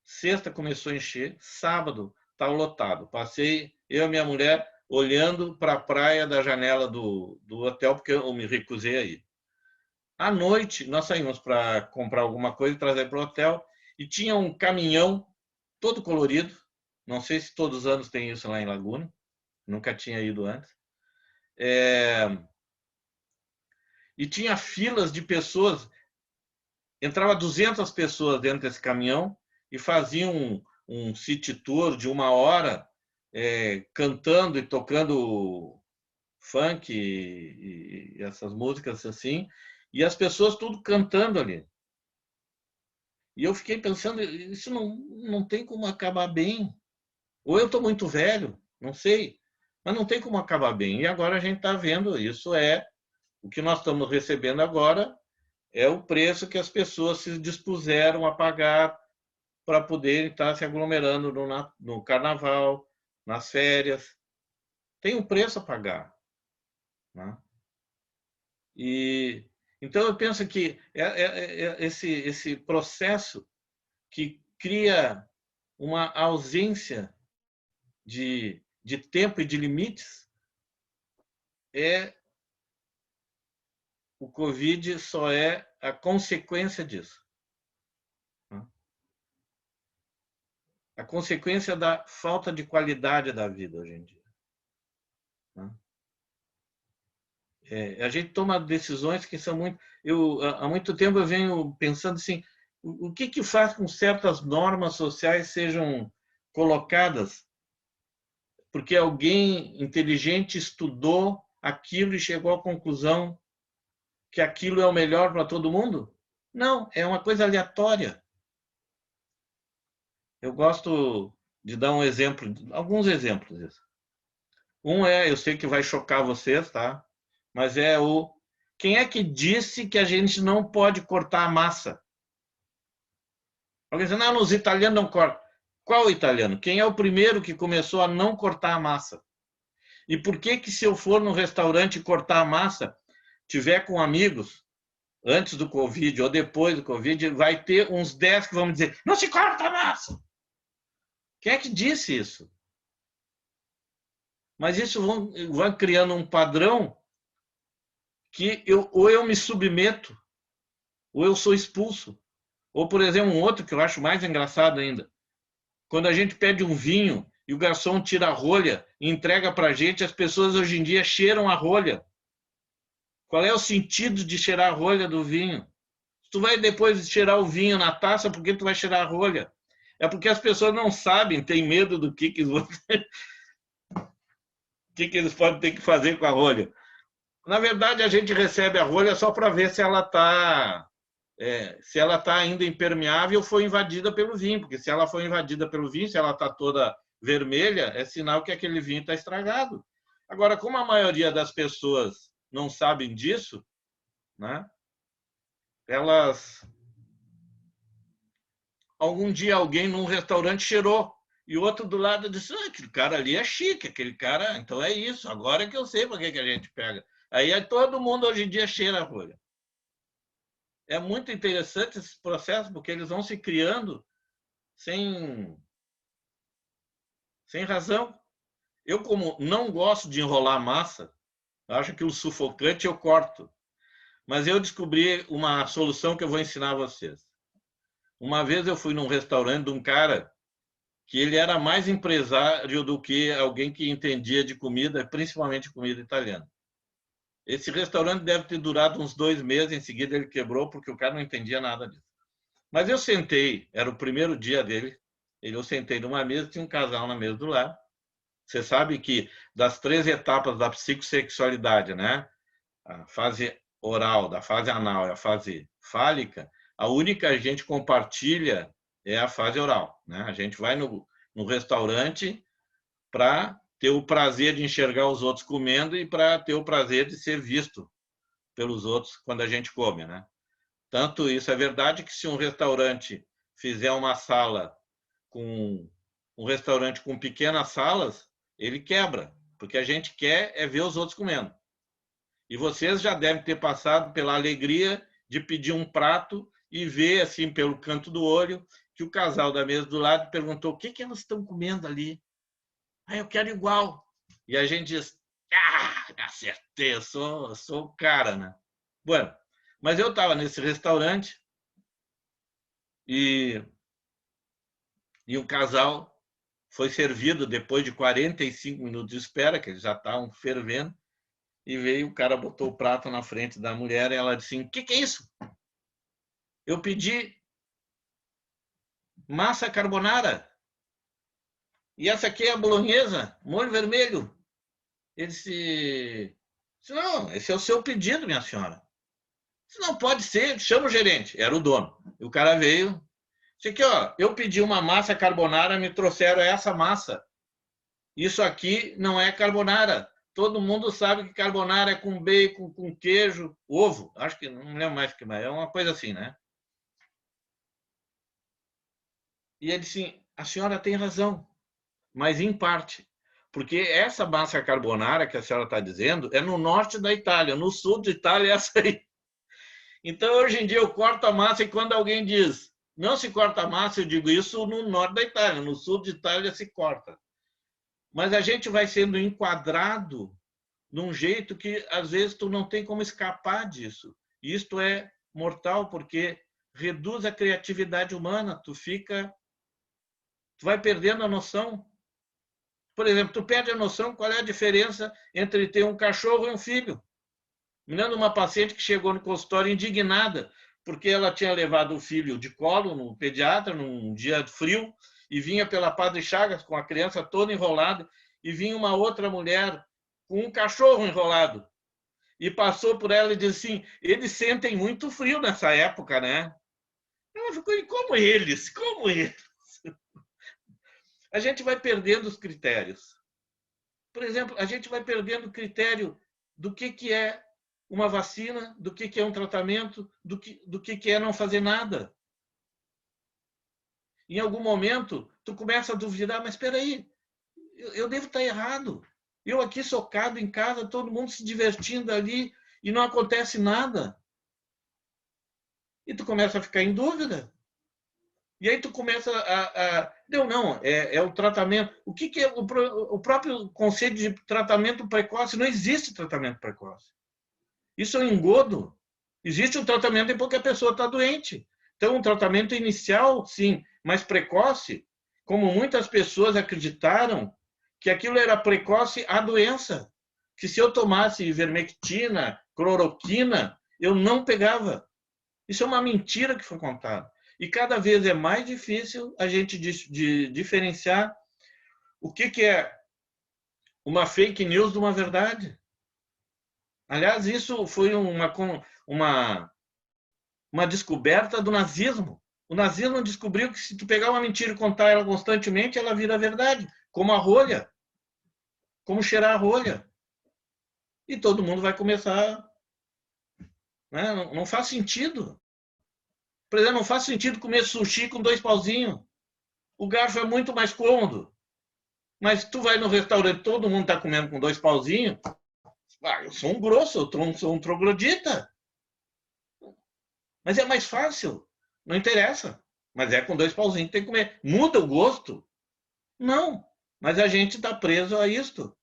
Sexta começou a encher, sábado estava lotado. Passei, eu e minha mulher, olhando para a praia da janela do hotel, porque eu me recusei a ir. À noite, nós saímos para comprar alguma coisa e trazer para o hotel, e tinha um caminhão todo colorido. Não sei se todos os anos tem isso lá em Laguna, nunca tinha ido antes. E tinha filas de pessoas, entrava 200 pessoas dentro desse caminhão e faziam um city tour de 1 hora, cantando e tocando funk e essas músicas assim, e as pessoas tudo cantando ali. E eu fiquei pensando, isso não tem como acabar bem. Ou eu estou muito velho, não sei, mas não tem como acabar bem. E agora a gente está vendo, isso o que nós estamos recebendo agora, é o preço que as pessoas se dispuseram a pagar para poderem estar se aglomerando no carnaval, nas férias. Tem um preço a pagar, né? E então eu penso que esse processo que cria uma ausência de tempo e de limites, o Covid só é a consequência disso. A consequência da falta de qualidade da vida hoje em dia. A gente toma decisões que são muito... há muito tempo eu venho pensando assim, o que faz com que certas normas sociais sejam colocadas porque alguém inteligente estudou aquilo e chegou à conclusão que aquilo é o melhor para todo mundo? Não, é uma coisa aleatória. Eu gosto de dar um exemplo, alguns exemplos disso. Eu sei que vai chocar vocês, tá? Mas quem é que disse que a gente não pode cortar a massa? Alguém diz, não, os italianos não cortam. Qual italiano? Quem é o primeiro que começou a não cortar a massa? E por que se eu for no restaurante cortar a massa, tiver com amigos, antes do Covid ou depois do Covid, vai ter uns 10 que vão dizer, não se corta a massa! Quem é que disse isso? Mas isso vai criando um padrão que ou eu me submeto, ou eu sou expulso. Ou, por exemplo, um outro que eu acho mais engraçado ainda. Quando a gente pede um vinho e o garçom tira a rolha e entrega para a gente, as pessoas hoje em dia cheiram a rolha. Qual é o sentido de cheirar a rolha do vinho? Se tu vai depois cheirar o vinho na taça, por que tu vai cheirar a rolha? É porque as pessoas não sabem, têm medo do que eles podem ter que fazer com a rolha. Na verdade, a gente recebe a rolha só para ver se ela está ainda impermeável ou foi invadida pelo vinho, porque se ela foi invadida pelo vinho, se ela está toda vermelha, é sinal que aquele vinho está estragado. Agora, como a maioria das pessoas não sabem disso, né? Algum dia alguém num restaurante cheirou e o outro do lado disse, aquele cara ali é chique, aquele cara, então é isso, agora é que eu sei para que a gente pega. Aí todo mundo hoje em dia cheira a rolha. É muito interessante esse processo, porque eles vão se criando sem razão. Eu, como não gosto de enrolar massa, acho aquilo sufocante, eu corto. Mas eu descobri uma solução que eu vou ensinar a vocês. Uma vez eu fui num restaurante de um cara que ele era mais empresário do que alguém que entendia de comida, principalmente comida italiana. Esse restaurante deve ter durado uns 2 meses, em seguida ele quebrou, porque o cara não entendia nada disso. Mas eu sentei, era o primeiro dia dele, eu sentei numa mesa, tinha um casal na mesa do lado. Você sabe que das 3 etapas da psicossexualidade, né? A fase oral, da fase anal e a fase fálica, a única que a gente compartilha é a fase oral, né? A gente vai no restaurante para ter o prazer de enxergar os outros comendo e para ter o prazer de ser visto pelos outros quando a gente come, né? Tanto isso é verdade que se um restaurante fizer uma sala com um restaurante com pequenas salas, ele quebra, porque a gente quer é ver os outros comendo. E vocês já devem ter passado pela alegria de pedir um prato e ver, assim, pelo canto do olho, que o casal da mesa do lado perguntou: o que elas estão comendo ali? Ah, eu quero igual. E a gente diz: acertei, eu sou o cara, né? Bueno, mas eu estava nesse restaurante e o casal foi servido depois de 45 minutos de espera, que eles já estavam fervendo, e veio, o cara botou o prato na frente da mulher e ela disse assim: o que é isso? Eu pedi massa carbonara. E essa aqui é a bolonhesa, molho vermelho. Ele disse: não, esse é o seu pedido, minha senhora. Disse: não pode ser, chama o gerente. Era o dono. E o cara veio. Disse aqui, ó, eu pedi uma massa carbonara, me trouxeram essa massa. Isso aqui não é carbonara. Todo mundo sabe que carbonara é com bacon, com queijo, ovo. Acho que não lembro mais o que mais. É uma coisa assim, né? E ele disse: a senhora tem razão, mas em parte. Porque essa massa carbonara que a senhora está dizendo é no norte da Itália, no sul da Itália é essa aí. Então, hoje em dia, eu corto a massa e quando alguém diz não se corta a massa, eu digo isso no norte da Itália, no sul de Itália se corta. Mas a gente vai sendo enquadrado num jeito que, às vezes, tu não tem como escapar disso. E isto é mortal, porque reduz a criatividade humana, tu vai perdendo a noção. Por exemplo, tu perde a noção qual é a diferença entre ter um cachorro e um filho. Me lembro de uma paciente que chegou no consultório indignada, porque ela tinha levado o filho de colo no pediatra, num dia frio, e vinha pela Padre Chagas com a criança toda enrolada, e vinha uma outra mulher com um cachorro enrolado. E passou por ela e disse assim: eles sentem muito frio nessa época, né? Ela ficou: e como eles? Como eles? A gente vai perdendo os critérios. Por exemplo, a gente vai perdendo o critério do que é uma vacina, do que é um tratamento, do que é não fazer nada. Em algum momento, tu começa a duvidar: mas espera aí, eu devo estar errado. Eu aqui socado em casa, todo mundo se divertindo ali e não acontece nada. E tu começa a ficar em dúvida. E aí tu começa não, é o tratamento. O que é o próprio conceito de tratamento precoce? Não existe tratamento precoce. Isso é um engodo. Existe um tratamento depois que a pessoa está doente. Então, um tratamento inicial, sim, mas precoce, como muitas pessoas acreditaram que aquilo era precoce à doença. Que se eu tomasse ivermectina, cloroquina, eu não pegava. Isso é uma mentira que foi contada. E cada vez é mais difícil a gente de diferenciar o que é uma fake news de uma verdade. Aliás, isso foi uma descoberta do nazismo. O nazismo descobriu que se tu pegar uma mentira e contar ela constantemente, ela vira verdade, como a rolha, como cheirar a rolha. E todo mundo vai começar... Né? Não faz sentido. Por exemplo, não faz sentido comer sushi com 2 pauzinhos. O garfo é muito mais cômodo. Mas tu vai no restaurante, todo mundo está comendo com 2 pauzinhos. Eu sou um grosso, eu sou um troglodita. Mas é mais fácil. Não interessa. Mas é com 2 pauzinhos que tem que comer. Muda o gosto? Não. Mas a gente está preso a isto.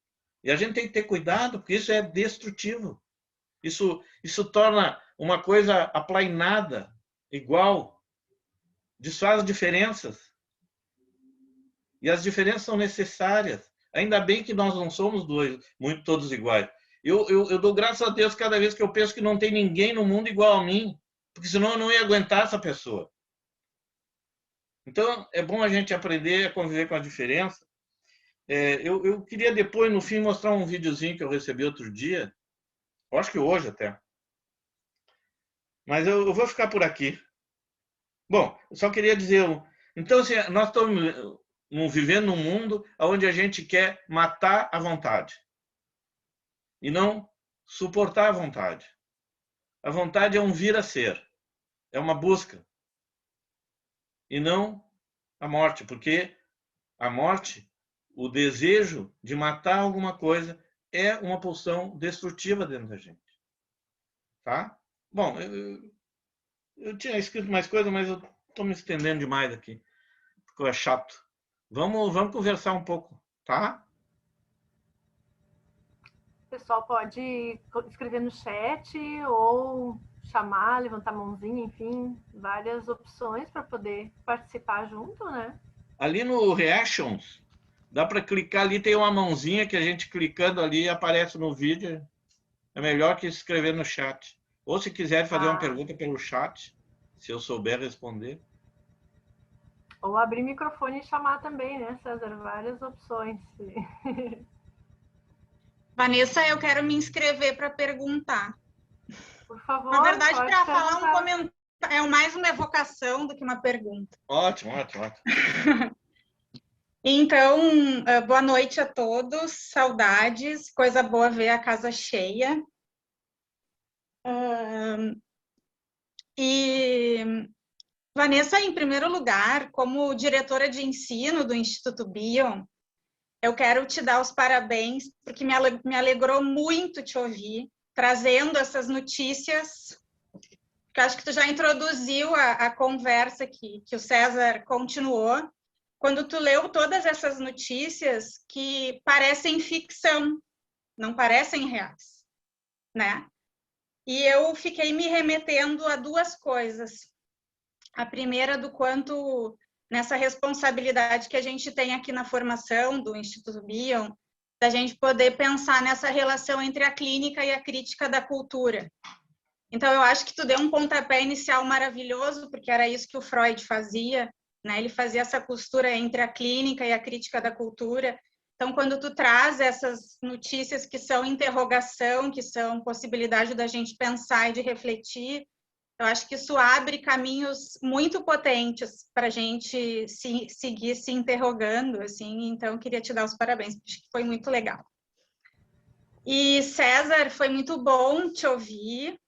E a gente tem que ter cuidado, porque isso é destrutivo. Isso torna uma coisa aplainada, igual, desfaz diferenças. E as diferenças são necessárias. Ainda bem que nós não somos todos iguais. Eu dou graças a Deus cada vez que eu penso que não tem ninguém no mundo igual a mim, porque senão eu não ia aguentar essa pessoa. Então, é bom a gente aprender a conviver com a diferença. Eu queria depois, no fim, mostrar um videozinho que eu recebi outro dia, eu acho que hoje até. Mas eu vou ficar por aqui. Bom, eu só queria dizer, então, assim, nós estamos vivendo num mundo onde a gente quer matar a vontade e não suportar a vontade. A vontade é um vir a ser, é uma busca e não a morte, porque a morte, o desejo de matar alguma coisa é uma pulsão destrutiva dentro da gente. Tá? Bom, eu tinha escrito mais coisa, mas eu estou me estendendo demais aqui. Ficou chato. Vamos conversar um pouco, tá? O pessoal pode escrever no chat ou chamar, levantar a mãozinha, enfim, várias opções para poder participar junto, né? Ali no Reactions, dá para clicar ali, tem uma mãozinha que a gente clicando ali aparece no vídeo. É melhor que escrever no chat. Ou se quiser fazer uma pergunta pelo chat, se eu souber responder. Ou abrir microfone e chamar também, né, César? Várias opções. Vanessa, eu quero me inscrever para perguntar. Por favor. Na verdade, para falar um comentário, é mais uma evocação do que uma pergunta. Ótimo. Então, boa noite a todos, saudades, coisa boa ver a casa cheia. E, Vanessa, em primeiro lugar, como diretora de ensino do Instituto Bion, eu quero te dar os parabéns, porque me alegrou muito te ouvir, trazendo essas notícias, que eu acho que tu já introduziu a conversa que o César continuou, quando tu leu todas essas notícias que parecem ficção, não parecem reais, né? E eu fiquei me remetendo a duas coisas. A primeira, do quanto nessa responsabilidade que a gente tem aqui na formação do Instituto Bion, da gente poder pensar nessa relação entre a clínica e a crítica da cultura. Então, eu acho que tu deu um pontapé inicial maravilhoso, porque era isso que o Freud fazia, né? Ele fazia essa costura entre a clínica e a crítica da cultura. Então, quando tu traz essas notícias que são interrogação, que são possibilidade da gente pensar e de refletir, eu acho que isso abre caminhos muito potentes para a gente seguir se interrogando, assim. Então, eu queria te dar os parabéns, acho que foi muito legal. E, César, foi muito bom te ouvir.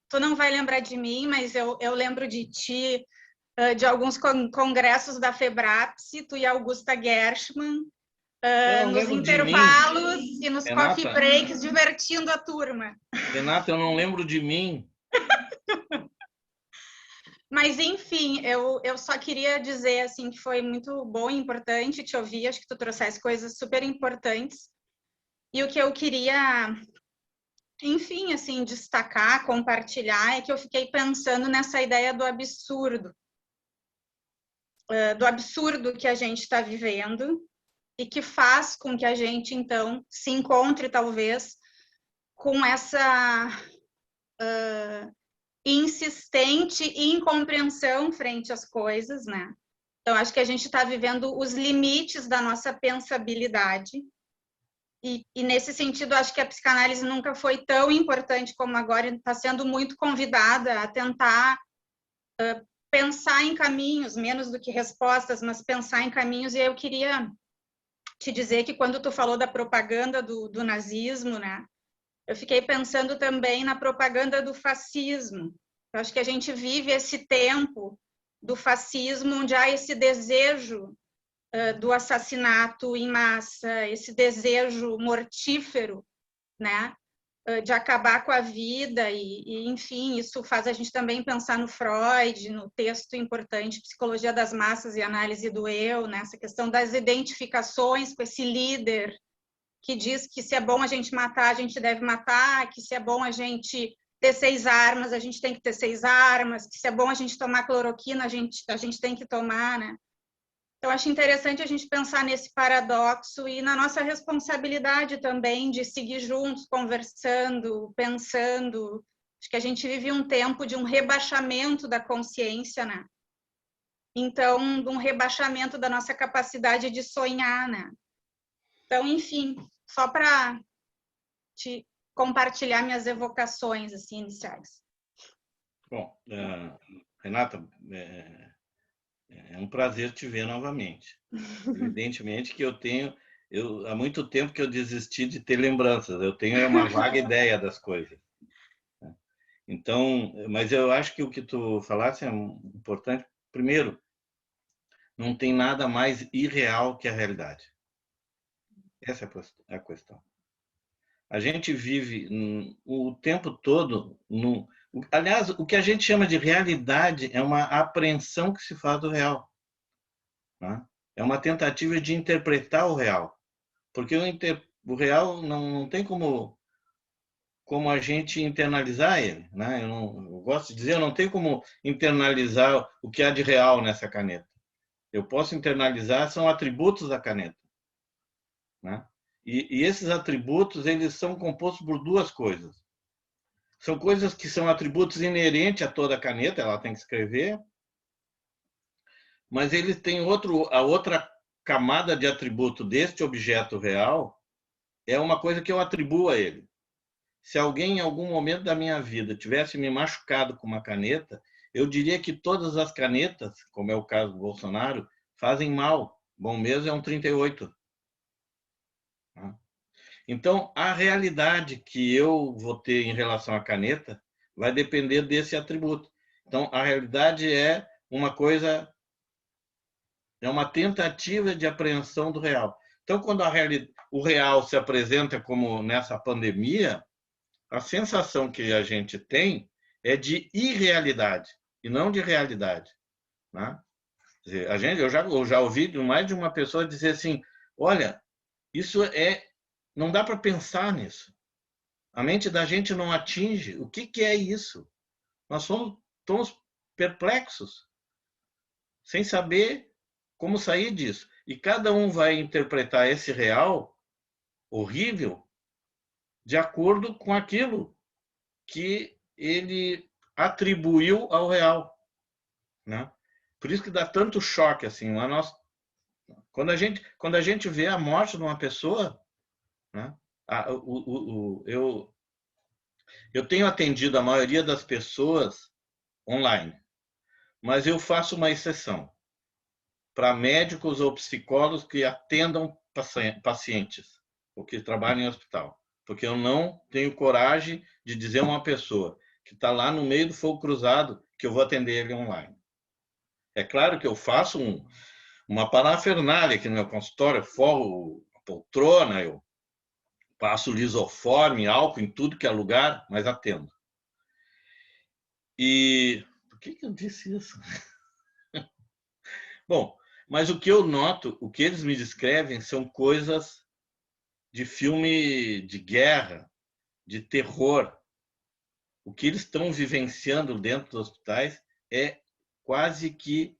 Tu não vai lembrar de mim, mas eu lembro de ti, de alguns congressos da FEBRAPSE, tu e a Augusta Gershman, nos intervalos e nos coffee breaks, divertindo a turma. Renata, eu não lembro de mim. Mas, enfim, eu só queria dizer assim, que foi muito bom e importante te ouvir, acho que tu trouxesse coisas super importantes. E o que eu queria, enfim, assim, destacar, compartilhar, é que eu fiquei pensando nessa ideia do absurdo que a gente está vivendo e que faz com que a gente, então, se encontre, talvez, com essa insistente incompreensão frente às coisas, né? Então, acho que a gente está vivendo os limites da nossa pensabilidade. E, nesse sentido, acho que a psicanálise nunca foi tão importante como agora, está sendo muito convidada a tentar pensar em caminhos, menos do que respostas, mas pensar em caminhos. E eu queria te dizer que quando tu falou da propaganda do nazismo, né? Eu fiquei pensando também na propaganda do fascismo. Eu acho que a gente vive esse tempo do fascismo, onde há esse desejo do assassinato em massa, esse desejo mortífero, né? de acabar com a vida enfim, isso faz a gente também pensar no Freud, no texto importante Psicologia das Massas e Análise do Eu, né? Essa questão das identificações com esse líder que diz que se é bom a gente matar, a gente deve matar, que se é bom a gente ter 6 armas, a gente tem que ter 6 armas, que se é bom a gente tomar cloroquina, a gente tem que tomar, né? Então, acho interessante a gente pensar nesse paradoxo e na nossa responsabilidade também de seguir juntos, conversando, pensando. Acho que a gente vive um tempo de um rebaixamento da consciência, né? Então, de um rebaixamento da nossa capacidade de sonhar, né? Então, enfim, só para te compartilhar minhas evocações assim, iniciais. Bom, Renata, é um prazer te ver novamente. Evidentemente que há muito tempo que eu desisti de ter lembranças, eu tenho uma vaga ideia das coisas. Então, mas eu acho que o que tu falaste é importante. Primeiro, não tem nada mais irreal que a realidade. Essa é a questão. A gente vive o tempo todo aliás, o que a gente chama de realidade é uma apreensão que se faz do real. Né? É uma tentativa de interpretar o real. Porque o real não tem como a gente internalizar ele. Né? Eu gosto de dizer, eu não tenho como internalizar o que há de real nessa caneta. Eu posso internalizar, são atributos da caneta. Né? E esses atributos, eles são compostos por 2 coisas. São coisas que são atributos inerentes a toda caneta, ela tem que escrever, mas eles têm a outra camada de atributo deste objeto real, é uma coisa que eu atribuo a ele. Se alguém em algum momento da minha vida tivesse me machucado com uma caneta, eu diria que todas as canetas, como é o caso do Bolsonaro, fazem mal. Bom mesmo é um 38. Então, a realidade que eu vou ter em relação à caneta vai depender desse atributo. Então, a realidade é uma coisa, é uma tentativa de apreensão do real. Então, quando o real se apresenta como nessa pandemia, a sensação que a gente tem é de irrealidade e não de realidade. Né? Eu já ouvi mais de uma pessoa dizer assim, olha, não dá para pensar nisso. A mente da gente não atinge. O que é isso? Nós estamos perplexos, sem saber como sair disso. E cada um vai interpretar esse real horrível de acordo com aquilo que ele atribuiu ao real. Né? Por isso que dá tanto choque. Assim, quando a gente vê a morte de uma pessoa, né? Eu tenho atendido a maioria das pessoas online, mas eu faço uma exceção para médicos ou psicólogos que atendam pacientes ou que trabalham em hospital, porque eu não tenho coragem de dizer a uma pessoa que está lá no meio do fogo cruzado que eu vou atender ele online. É claro que eu faço uma parafernália aqui no meu consultório, eu forro a poltrona, eu passo lisoforme, álcool em tudo que é lugar, mas atendo. E por que eu disse isso? Bom, mas o que eu noto, o que eles me descrevem são coisas de filme de guerra, de terror. O que eles estão vivenciando dentro dos hospitais é quase que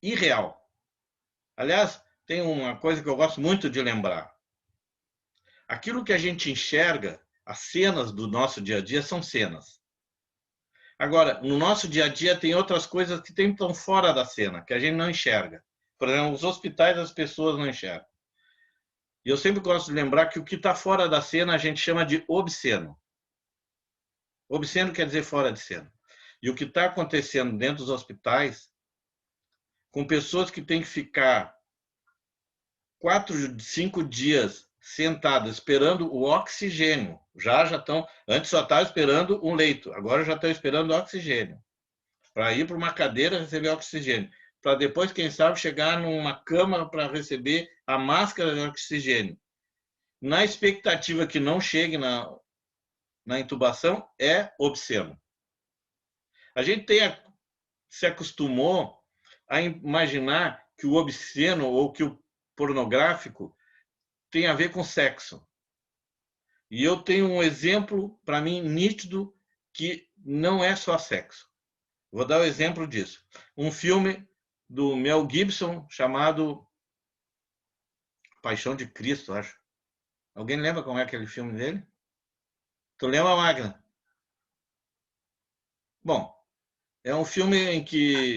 irreal. Aliás, tem uma coisa que eu gosto muito de lembrar. Aquilo que a gente enxerga, as cenas do nosso dia a dia são cenas. Agora, no nosso dia a dia tem outras coisas que estão fora da cena, que a gente não enxerga. Por exemplo, os hospitais as pessoas não enxergam. E eu sempre gosto de lembrar que o que está fora da cena a gente chama de obsceno. Obsceno quer dizer fora de cena. E o que está acontecendo dentro dos hospitais, com pessoas que têm que ficar 4, 5 dias sentados esperando o oxigênio. Já estão, antes só estava esperando um leito, agora já estão esperando o oxigênio. Para ir para uma cadeira receber oxigênio. Para depois, quem sabe, chegar numa cama para receber a máscara de oxigênio. Na expectativa que não chegue na intubação é obsceno. A gente se acostumou a imaginar que o obsceno ou que o pornográfico tem a ver com sexo. E eu tenho um exemplo, para mim, nítido, que não é só sexo. Vou dar o exemplo disso. Um filme do Mel Gibson chamado Paixão de Cristo, acho. Alguém lembra como é aquele filme dele? Tu lembra, Magna? Bom, é um filme em que,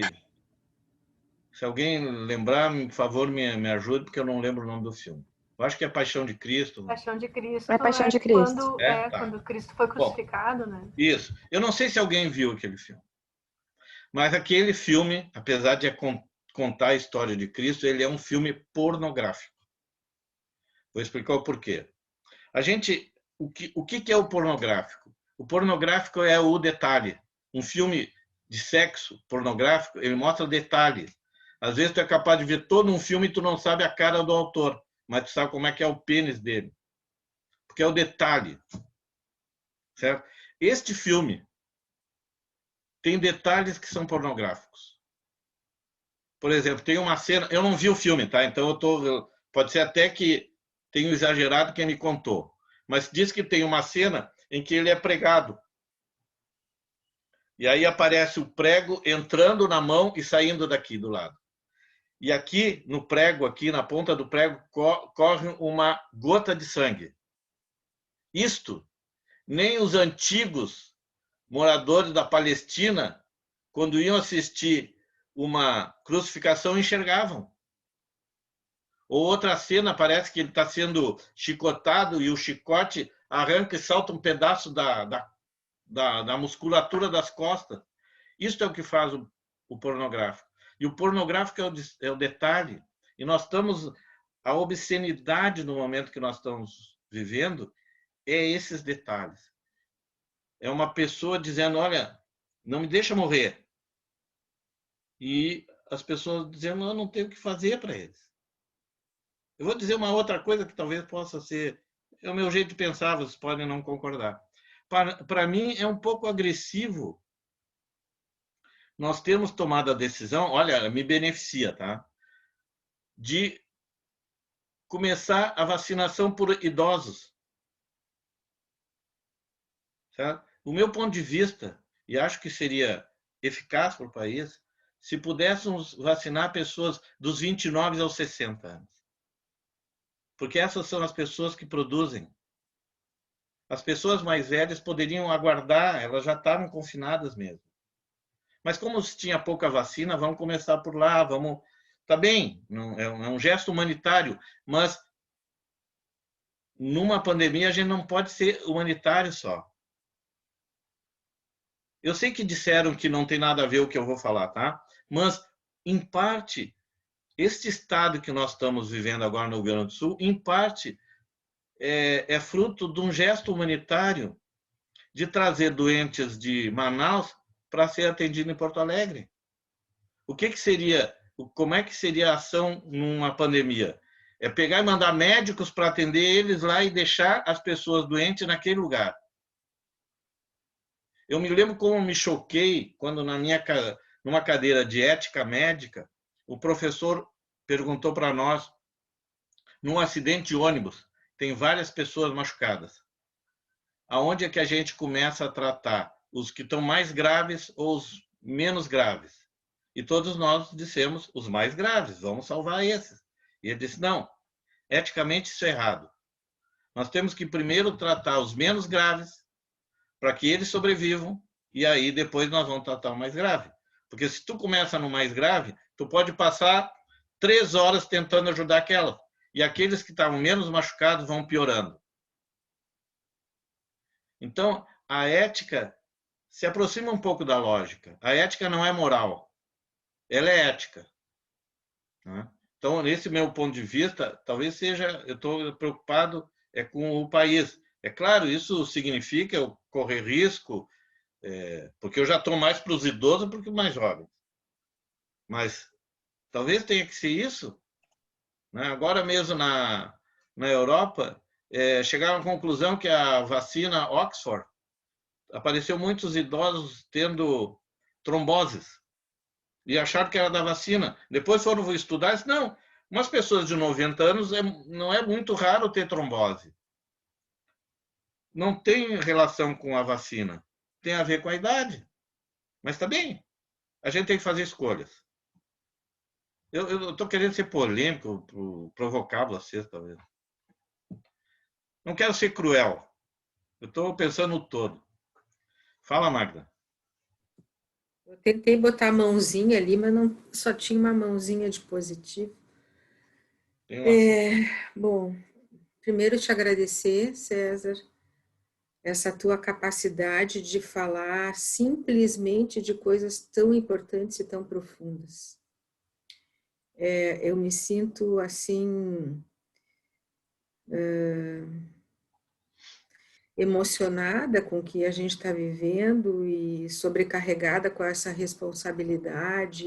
se alguém lembrar, por favor, me ajude, porque eu não lembro o nome do filme. Eu acho que é Paixão de Cristo. Paixão de Cristo É Paixão de Cristo. quando Cristo foi crucificado, né? Isso. Eu não sei se alguém viu aquele filme. Mas aquele filme, apesar de contar a história de Cristo, ele é um filme pornográfico. Vou explicar o porquê. O que é o pornográfico? O pornográfico é o detalhe. Um filme de sexo pornográfico, ele mostra detalhes. Às vezes tu é capaz de ver todo um filme e tu não sabe a cara do autor, mas tu sabe como é que é o pênis dele. Porque é o detalhe. Certo? Este filme tem detalhes que são pornográficos. Por exemplo, tem uma cena... Eu não vi o filme, tá? Então pode ser até que tenho exagerado quem me contou. Mas diz que tem uma cena em que ele é pregado. E aí aparece o prego entrando na mão e saindo daqui do lado. E aqui no prego, aqui na ponta do prego, corre uma gota de sangue. Isto, nem os antigos moradores da Palestina, quando iam assistir uma crucificação, enxergavam. Ou outra cena, parece que ele está sendo chicotado e o chicote arranca e salta um pedaço da musculatura das costas. Isso é o que faz o pornográfico. E o pornográfico é o detalhe. E nós estamos... A obscenidade no momento que nós estamos vivendo é esses detalhes. É uma pessoa dizendo, olha, não me deixa morrer. E as pessoas dizendo, eu não tenho o que fazer para eles. Eu vou dizer uma outra coisa que talvez possa ser... É o meu jeito de pensar, vocês podem não concordar. Para mim, é um pouco agressivo nós termos tomado a decisão, olha, me beneficia, tá? De começar a vacinação por idosos. Certo? O meu ponto de vista, e acho que seria eficaz para o país, se pudéssemos vacinar pessoas dos 29 aos 60 anos. Porque essas são as pessoas que produzem. As pessoas mais velhas poderiam aguardar, elas já estavam confinadas mesmo. Mas como se tinha pouca vacina, vamos começar por lá, vamos... Tá bem, é um gesto humanitário, mas numa pandemia a gente não pode ser humanitário só. Eu sei que disseram que não tem nada a ver o que eu vou falar, tá? Mas, em parte, este estado que nós estamos vivendo agora no Rio Grande do Sul, em parte, é fruto de um gesto humanitário de trazer doentes de Manaus para ser atendido em Porto Alegre. Como é que seria a ação numa pandemia? É pegar e mandar médicos para atender eles lá e deixar as pessoas doentes naquele lugar. Eu me lembro como me choquei quando numa cadeira de ética médica, o professor perguntou para nós, num acidente de ônibus, tem várias pessoas machucadas. Aonde é que a gente começa a tratar? Os que estão mais graves ou os menos graves? E todos nós dissemos os mais graves, vamos salvar esses. E ele disse, não, eticamente isso é errado. Nós temos que primeiro tratar os menos graves para que eles sobrevivam e aí depois nós vamos tratar o mais grave. Porque se tu começa no mais grave, tu pode passar 3 horas tentando ajudar aquela. E aqueles que estavam menos machucados vão piorando. Então, a ética se aproxima um pouco da lógica. A ética não é moral, ela é ética. Então, nesse meu ponto de vista, talvez seja, eu estou preocupado com o país. É claro, isso significa eu correr risco, porque eu já estou mais para os idosos do que mais jovens. Mas talvez tenha que ser isso. Agora mesmo na Europa, chegaram à conclusão que a vacina Oxford apareceu muitos idosos tendo tromboses e acharam que era da vacina. Depois foram estudar e disseram, não, umas pessoas de 90 anos não é muito raro ter trombose. Não tem relação com a vacina. Tem a ver com a idade. Mas está bem. A gente tem que fazer escolhas. Eu estou querendo ser polêmico, provocar vocês, talvez. Não quero ser cruel. Eu estou pensando no todo. Fala, Magda. Eu tentei botar a mãozinha ali, mas não, só tinha uma mãozinha de positivo. Bom, primeiro te agradecer, César, essa tua capacidade de falar simplesmente de coisas tão importantes e tão profundas. Eu me sinto assim emocionada com o que a gente está vivendo e sobrecarregada com essa responsabilidade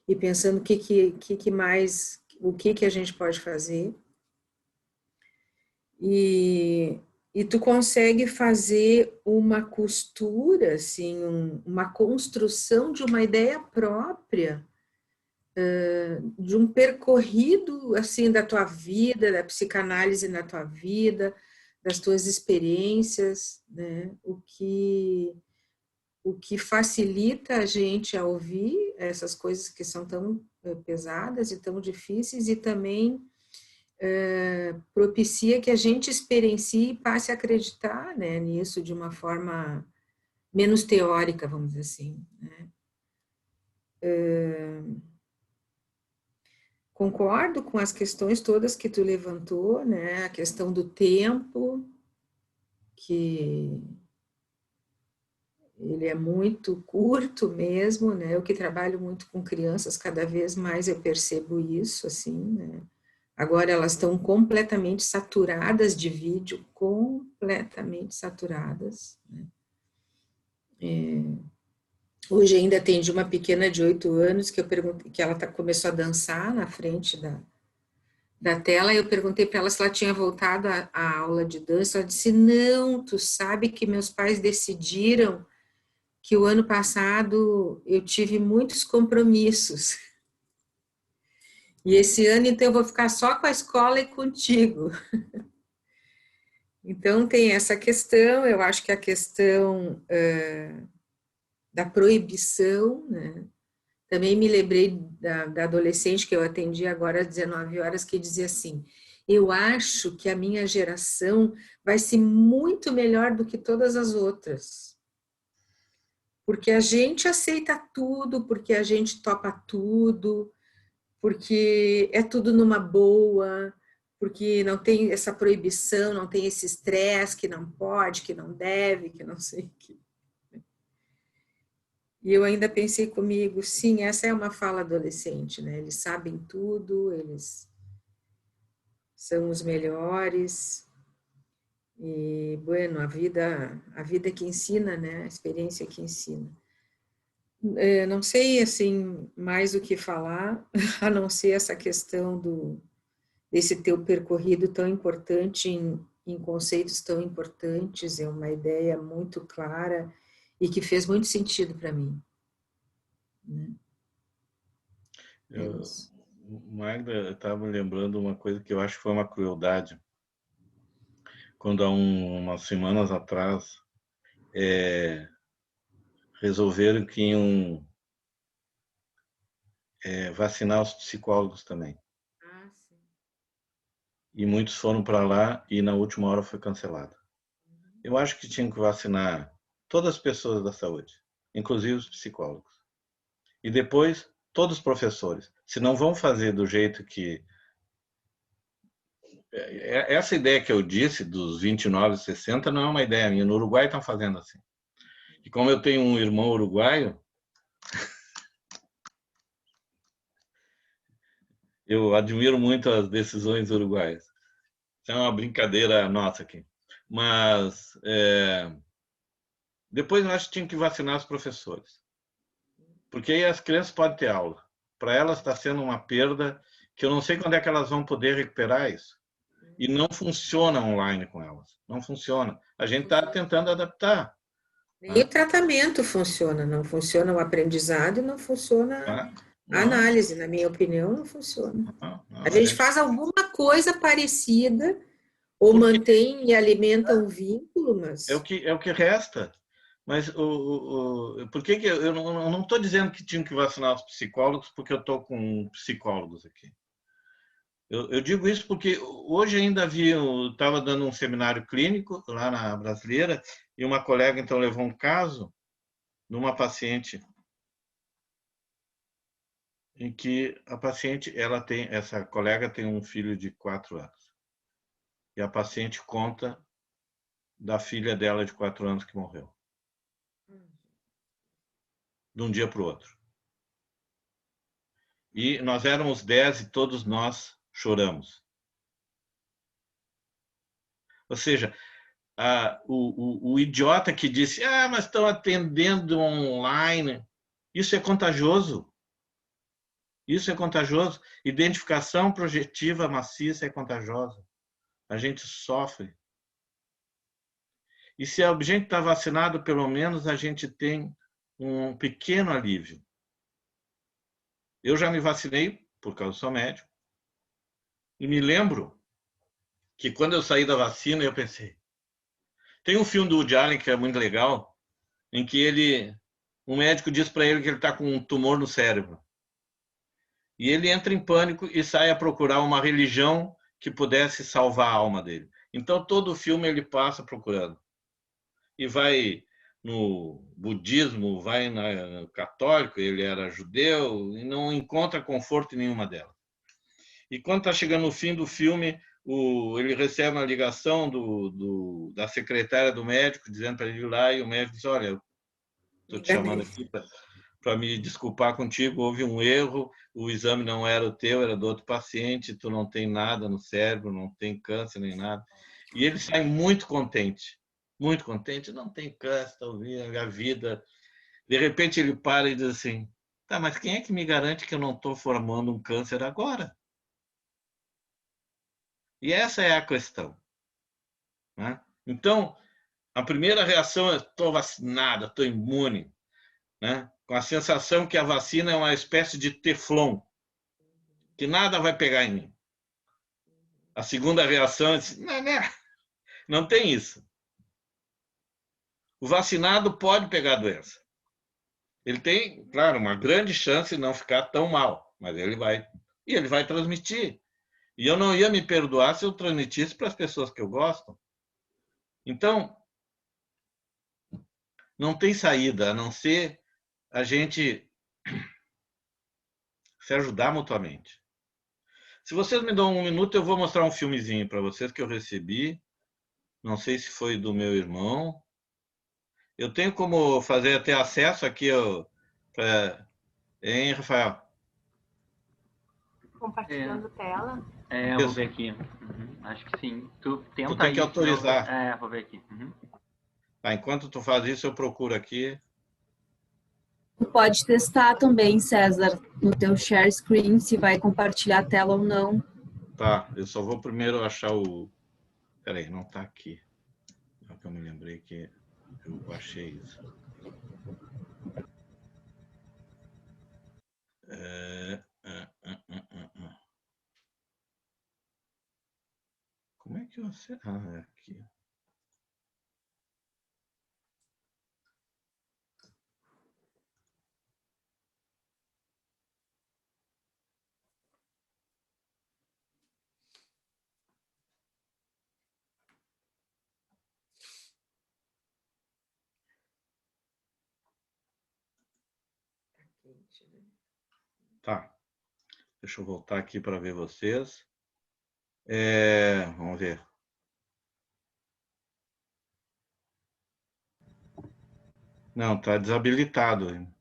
e pensando o que mais, o que a gente pode fazer. E tu consegue fazer uma costura, assim, uma construção de uma ideia própria, de um percorrido, assim, da tua vida, da psicanálise na tua vida, das tuas experiências, né? O que facilita a gente a ouvir essas coisas que são tão pesadas e tão difíceis e também propicia que a gente experiencie e passe a acreditar, né, nisso de uma forma menos teórica, vamos dizer assim, né? Concordo com as questões todas que tu levantou, né, a questão do tempo, que ele é muito curto mesmo, né, eu que trabalho muito com crianças, cada vez mais eu percebo isso, assim, né. Agora elas estão completamente saturadas de vídeo, completamente saturadas, né? Hoje ainda atendi uma pequena de 8 anos que eu perguntei, que ela começou a dançar na frente da tela, e eu perguntei para ela se ela tinha voltado à aula de dança. Ela disse, não, tu sabe que meus pais decidiram que o ano passado eu tive muitos compromissos. E esse ano, então, eu vou ficar só com a escola e contigo. Então, tem essa questão, eu acho que a questão da proibição, né? Também me lembrei da adolescente que eu atendi agora às 19 horas, que dizia assim, eu acho que a minha geração vai ser muito melhor do que todas as outras. Porque a gente aceita tudo, porque a gente topa tudo, porque é tudo numa boa, porque não tem essa proibição, não tem esse estresse que não pode, que não deve, que não sei o que. E eu ainda pensei comigo, sim, essa é uma fala adolescente, né? Eles sabem tudo, eles são os melhores. E, bueno, a vida que ensina, né? A experiência que ensina. Não sei, assim, mais o que falar, a não ser essa questão desse teu percorrido tão importante em conceitos tão importantes, é uma ideia muito clara e que fez muito sentido para mim. Né? Magda, eu estava lembrando uma coisa que eu acho que foi uma crueldade. Quando há umas semanas atrás resolveram que iam vacinar os psicólogos também. Ah, sim. E muitos foram para lá e na última hora foi cancelado. Eu acho que tinham que vacinar todas as pessoas da saúde, inclusive os psicólogos. E depois, todos os professores. Se não vão fazer do jeito que... Essa ideia que eu disse dos 29 e 60 não é uma ideia minha. No Uruguai estão fazendo assim. E como eu tenho um irmão uruguaio, eu admiro muito as decisões uruguaias. Isso é uma brincadeira nossa aqui. Mas depois eu acho que tinha que vacinar os professores. Porque aí as crianças podem ter aula. Para elas está sendo uma perda que eu não sei quando é que elas vão poder recuperar isso. E não funciona online com elas. Não funciona. A gente está tentando adaptar. Nem o tratamento funciona, não funciona o aprendizado e não funciona a análise, na minha opinião, não funciona. A gente faz alguma coisa parecida, ou mantém e alimenta um vínculo, mas... É o que resta. Mas por que eu não estou dizendo que tinham que vacinar os psicólogos, porque eu estou com psicólogos aqui. Eu digo isso porque hoje ainda estava dando um seminário clínico lá na Brasileira, e uma colega então levou um caso de uma paciente em que a paciente, essa colega tem um filho de 4 anos. E a paciente conta da filha dela de 4 anos que morreu. De um dia para o outro. E nós éramos 10 e todos nós choramos. Ou seja, o idiota que disse, mas estão atendendo online, isso é contagioso. Isso é contagioso. Identificação projetiva maciça é contagiosa. A gente sofre. E se a gente está vacinado, pelo menos a gente tem um pequeno alívio. Eu já me vacinei, por causa do sou médico, e me lembro que quando eu saí da vacina, eu pensei... Tem um filme do Woody Allen que é muito legal, em que um médico diz para ele que ele está com um tumor no cérebro. E ele entra em pânico e sai a procurar uma religião que pudesse salvar a alma dele. Então, todo o filme ele passa procurando. E vai no budismo, vai no católico, ele era judeu, e não encontra conforto em nenhuma delas. E quando está chegando no fim do filme, ele recebe uma ligação da secretária do médico, dizendo para ele ir lá, e o médico diz, olha, estou te chamando aqui para me desculpar contigo, houve um erro, o exame não era o teu, era do outro paciente, tu não tem nada no cérebro, não tem câncer nem nada. E ele sai muito contente, não tem câncer, está ouvindo a vida. De repente ele para e diz assim, tá, mas quem é que me garante que eu não estou formando um câncer agora? E essa é a questão. Né? Então, a primeira reação é, estou vacinada, estou imune. Né? Com a sensação que a vacina é uma espécie de teflon, que nada vai pegar em mim. A segunda reação é assim, não tem isso. O vacinado pode pegar a doença. Ele tem, claro, uma grande chance de não ficar tão mal, mas ele vai transmitir. E eu não ia me perdoar se eu transmitisse para as pessoas que eu gosto. Então, não tem saída, a não ser a gente se ajudar mutuamente. Se vocês me dão um minuto, eu vou mostrar um filmezinho para vocês que eu recebi. Não sei se foi do meu irmão. Eu tenho como ter acesso aqui, hein, Rafael? Compartilhando tela. Eu vou ver aqui. Acho que sim. Tu tem que autorizar. Vou ver aqui. Tá, enquanto tu faz isso, eu procuro aqui. Tu pode testar também, César, no teu share screen, se vai compartilhar a tela ou não. Tá, eu só vou primeiro achar o... Peraí, não tá aqui. É que eu me lembrei que eu achei isso. Como é que eu acesso? É aqui. Tá. Deixa eu voltar aqui para ver vocês. Vamos ver. Não, está desabilitado.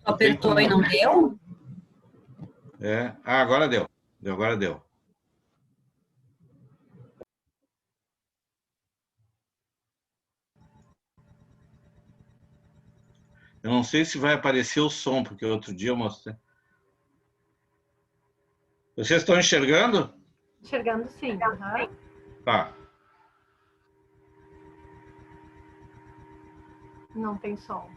Apertou e não deu? Agora deu. Agora deu. Eu não sei se vai aparecer o som, porque outro dia eu mostrei. Vocês estão enxergando? Enxergando, sim. Tá. Não tem som.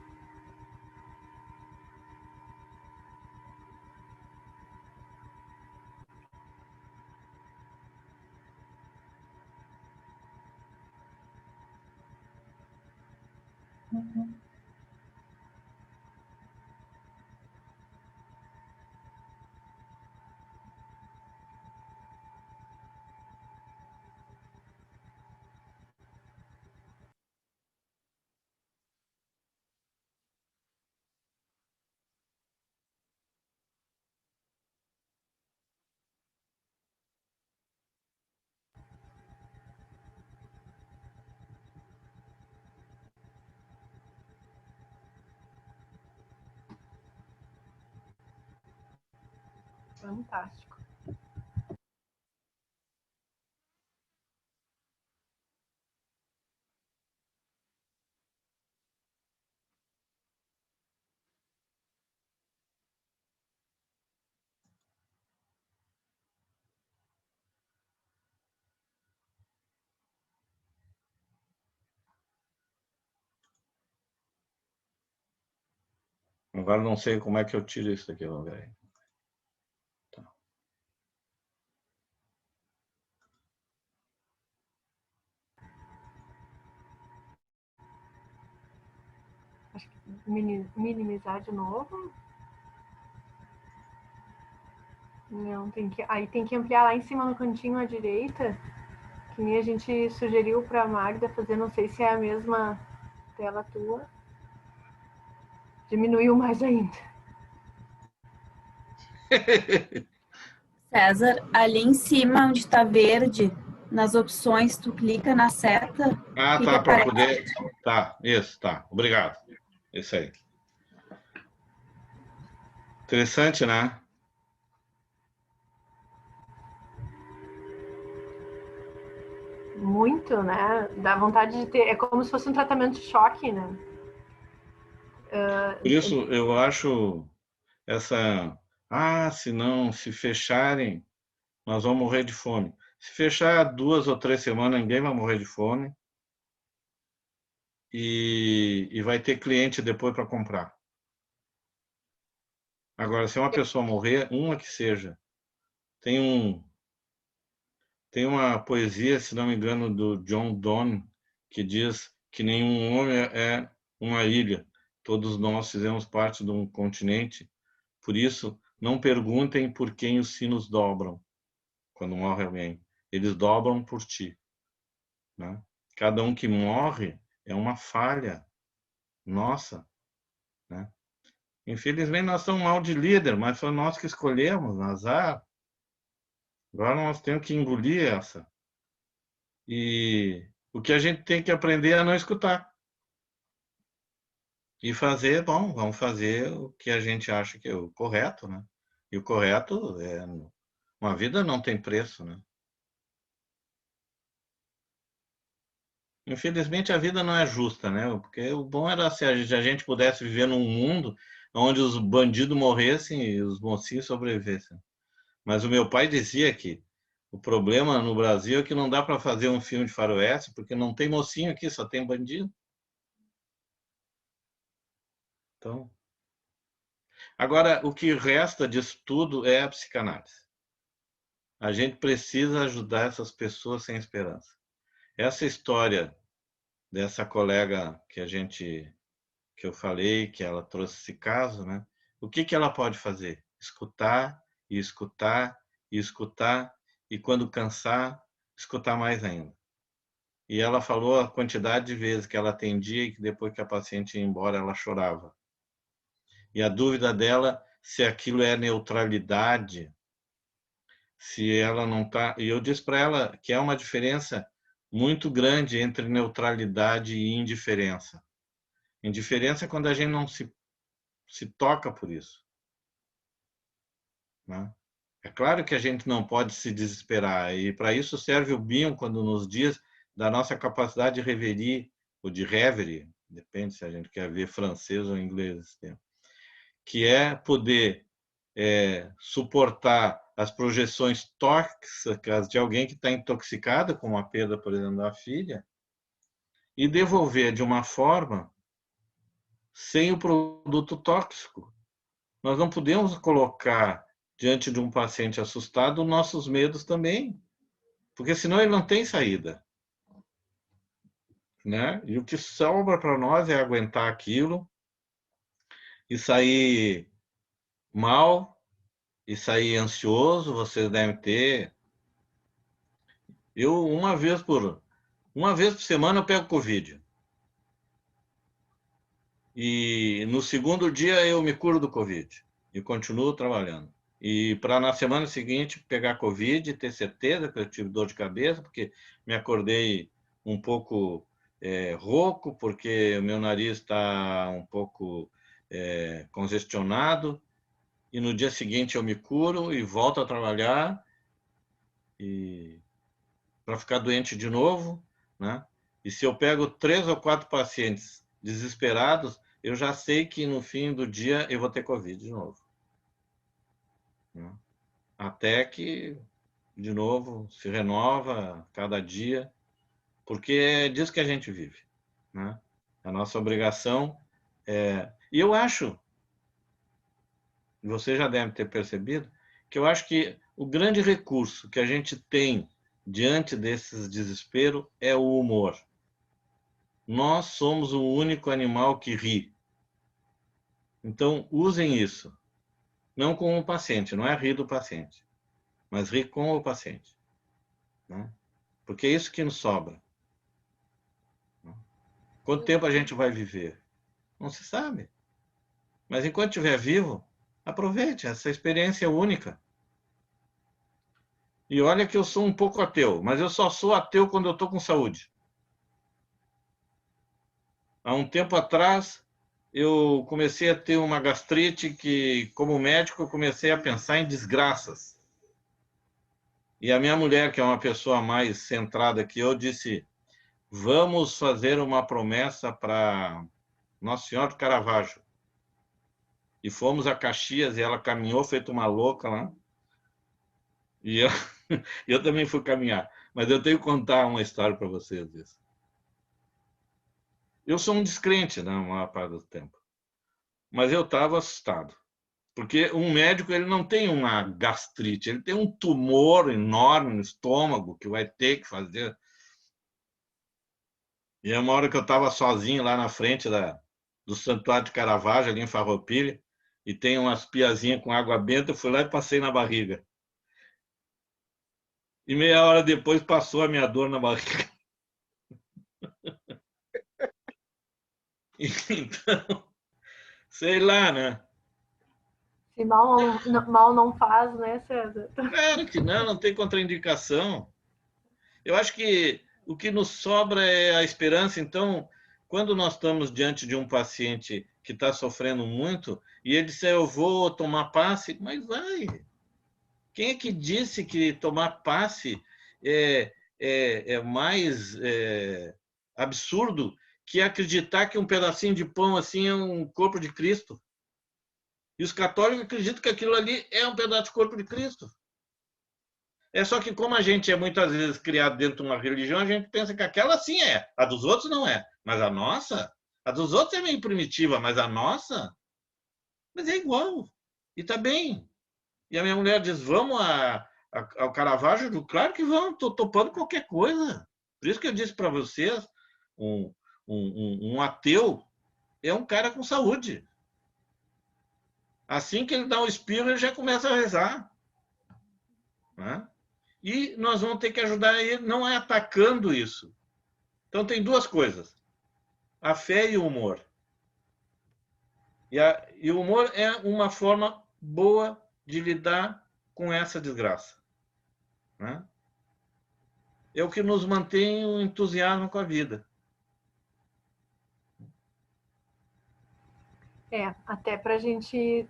Fantástico. Agora não sei como é que eu tiro isso aqui, vamos ver aí. Tá. Acho que minimizar de novo. Não, aí tem que ampliar lá em cima no cantinho à direita, que nem a gente sugeriu para a Magda fazer, não sei se é a mesma tela tua. Diminuiu mais ainda. César, ali em cima onde está verde, nas opções, tu clica na seta. Ah, tá, para poder. Tá, isso, tá. Obrigado. Isso aí. Interessante, né? Muito, né? Dá vontade de ter. É como se fosse um tratamento de choque, né? Por isso, eu acho essa. Ah, se fecharem, nós vamos morrer de fome. Se fechar 2 ou 3 semanas, ninguém vai morrer de fome. E vai ter cliente depois para comprar. Agora, se uma pessoa morrer, uma que seja. Tem uma poesia, se não me engano, do John Donne, que diz que nenhum homem é uma ilha. Todos nós fizemos parte de um continente. Por isso, não perguntem por quem os sinos dobram quando morre alguém. Eles dobram por ti, né? Cada um que morre é uma falha nossa, né? Infelizmente, nós estamos mal de líder, mas foi nós que escolhemos, azar. Agora nós temos que engolir essa. E o que a gente tem que aprender é a não escutar. E fazer, bom, vamos fazer o que a gente acha que é o correto, né? E o correto é... Uma vida não tem preço, né? Infelizmente, a vida não é justa, né? Porque o bom era se a gente pudesse viver num mundo onde os bandidos morressem e os mocinhos sobrevivessem. Mas o meu pai dizia que o problema no Brasil é que não dá para fazer um filme de faroeste porque não tem mocinho aqui, só tem bandido. Então, agora, o que resta disso tudo é a psicanálise. A gente precisa ajudar essas pessoas sem esperança. Essa história dessa colega que eu falei, que ela trouxe esse caso, né? O que ela pode fazer? Escutar e escutar e escutar e quando cansar, escutar mais ainda. E ela falou a quantidade de vezes que ela atendia e que depois que a paciente ia embora, ela chorava. E a dúvida dela se aquilo é neutralidade, se ela não está... E eu disse para ela que é uma diferença muito grande entre neutralidade e indiferença. Indiferença é quando a gente não se toca por isso, né? É claro que a gente não pode se desesperar, e para isso serve o Bion quando nos diz da nossa capacidade de reverie, ou de reverie, depende se a gente quer ver francês ou inglês, que é poder suportar as projeções tóxicas de alguém que está intoxicado, com a perda, por exemplo, da filha, e devolver de uma forma sem o produto tóxico. Nós não podemos colocar diante de um paciente assustado nossos medos também, porque senão ele não tem saída, né? E o que sobra para nós é aguentar aquilo e sair mal, e sair ansioso. Vocês devem ter. Eu, uma vez por semana, eu pego Covid. E no segundo dia eu me curo do Covid e continuo trabalhando. E para na semana seguinte pegar Covid, ter certeza que eu tive dor de cabeça, porque me acordei um pouco rouco, porque o meu nariz está um pouco congestionado. E no dia seguinte eu me curo e volto a trabalhar e para ficar doente de novo, né? E se eu pego 3 ou 4 pacientes desesperados, eu já sei que no fim do dia eu vou ter Covid de novo, né? Até que, de novo, se renova cada dia, porque é disso que a gente vive, né? A nossa obrigação é... E eu acho, você já deve ter percebido, que eu acho que o grande recurso que a gente tem diante desses desesperos é o humor. Nós somos o único animal que ri. Então, usem isso. Não com o paciente, não é rir do paciente, mas rir com o paciente, né? Porque é isso que nos sobra. Quanto tempo a gente vai viver? Não se sabe. Mas enquanto estiver vivo, aproveite, essa experiência é única. E olha que eu sou um pouco ateu, mas eu só sou ateu quando eu estou com saúde. Há um tempo atrás, eu comecei a ter uma gastrite que, como médico, eu comecei a pensar em desgraças. E a minha mulher, que é uma pessoa mais centrada que eu, disse: vamos fazer uma promessa para Nossa Senhora do Caravaggio. E fomos a Caxias e ela caminhou feito uma louca lá. E eu também fui caminhar. Mas eu tenho que contar uma história para vocês disso. Eu sou um descrente, na maior parte do tempo. Mas eu estava assustado. Porque um médico, ele não tem uma gastrite, ele tem um tumor enorme no estômago que vai ter que fazer. E é uma hora que eu estava sozinho lá na frente do Santuário de Caravaggio, ali em Farroupilha, e tem umas piazinhas com água benta, eu fui lá e passei na barriga. E meia hora depois passou a minha dor na barriga. Então, sei lá, né? Se mal não faz, né, César? Claro que não tem contraindicação. Eu acho que o que nos sobra é a esperança. Então, quando nós estamos diante de um paciente que está sofrendo muito, e ele disser, eu vou tomar passe, mas vai. Quem é que disse que tomar passe é mais absurdo que acreditar que um pedacinho de pão assim é um corpo de Cristo? E os católicos acreditam que aquilo ali é um pedaço de corpo de Cristo. É só que como a gente é muitas vezes criado dentro de uma religião, a gente pensa que aquela sim é, a dos outros não é. Mas a nossa, a dos outros é meio primitiva, mas a nossa, mas é igual. E tá bem. E a minha mulher diz, vamos ao Caravaggio? Claro que vamos, estou topando qualquer coisa. Por isso que eu disse para vocês, um ateu é um cara com saúde. Assim que ele dá um espirro, ele já começa a rezar, né? E nós vamos ter que ajudar ele, não é atacando isso. Então tem duas coisas, a fé e o humor. E o humor é uma forma boa de lidar com essa desgraça, né? É o que nos mantém o entusiasmo com a vida. Até para a gente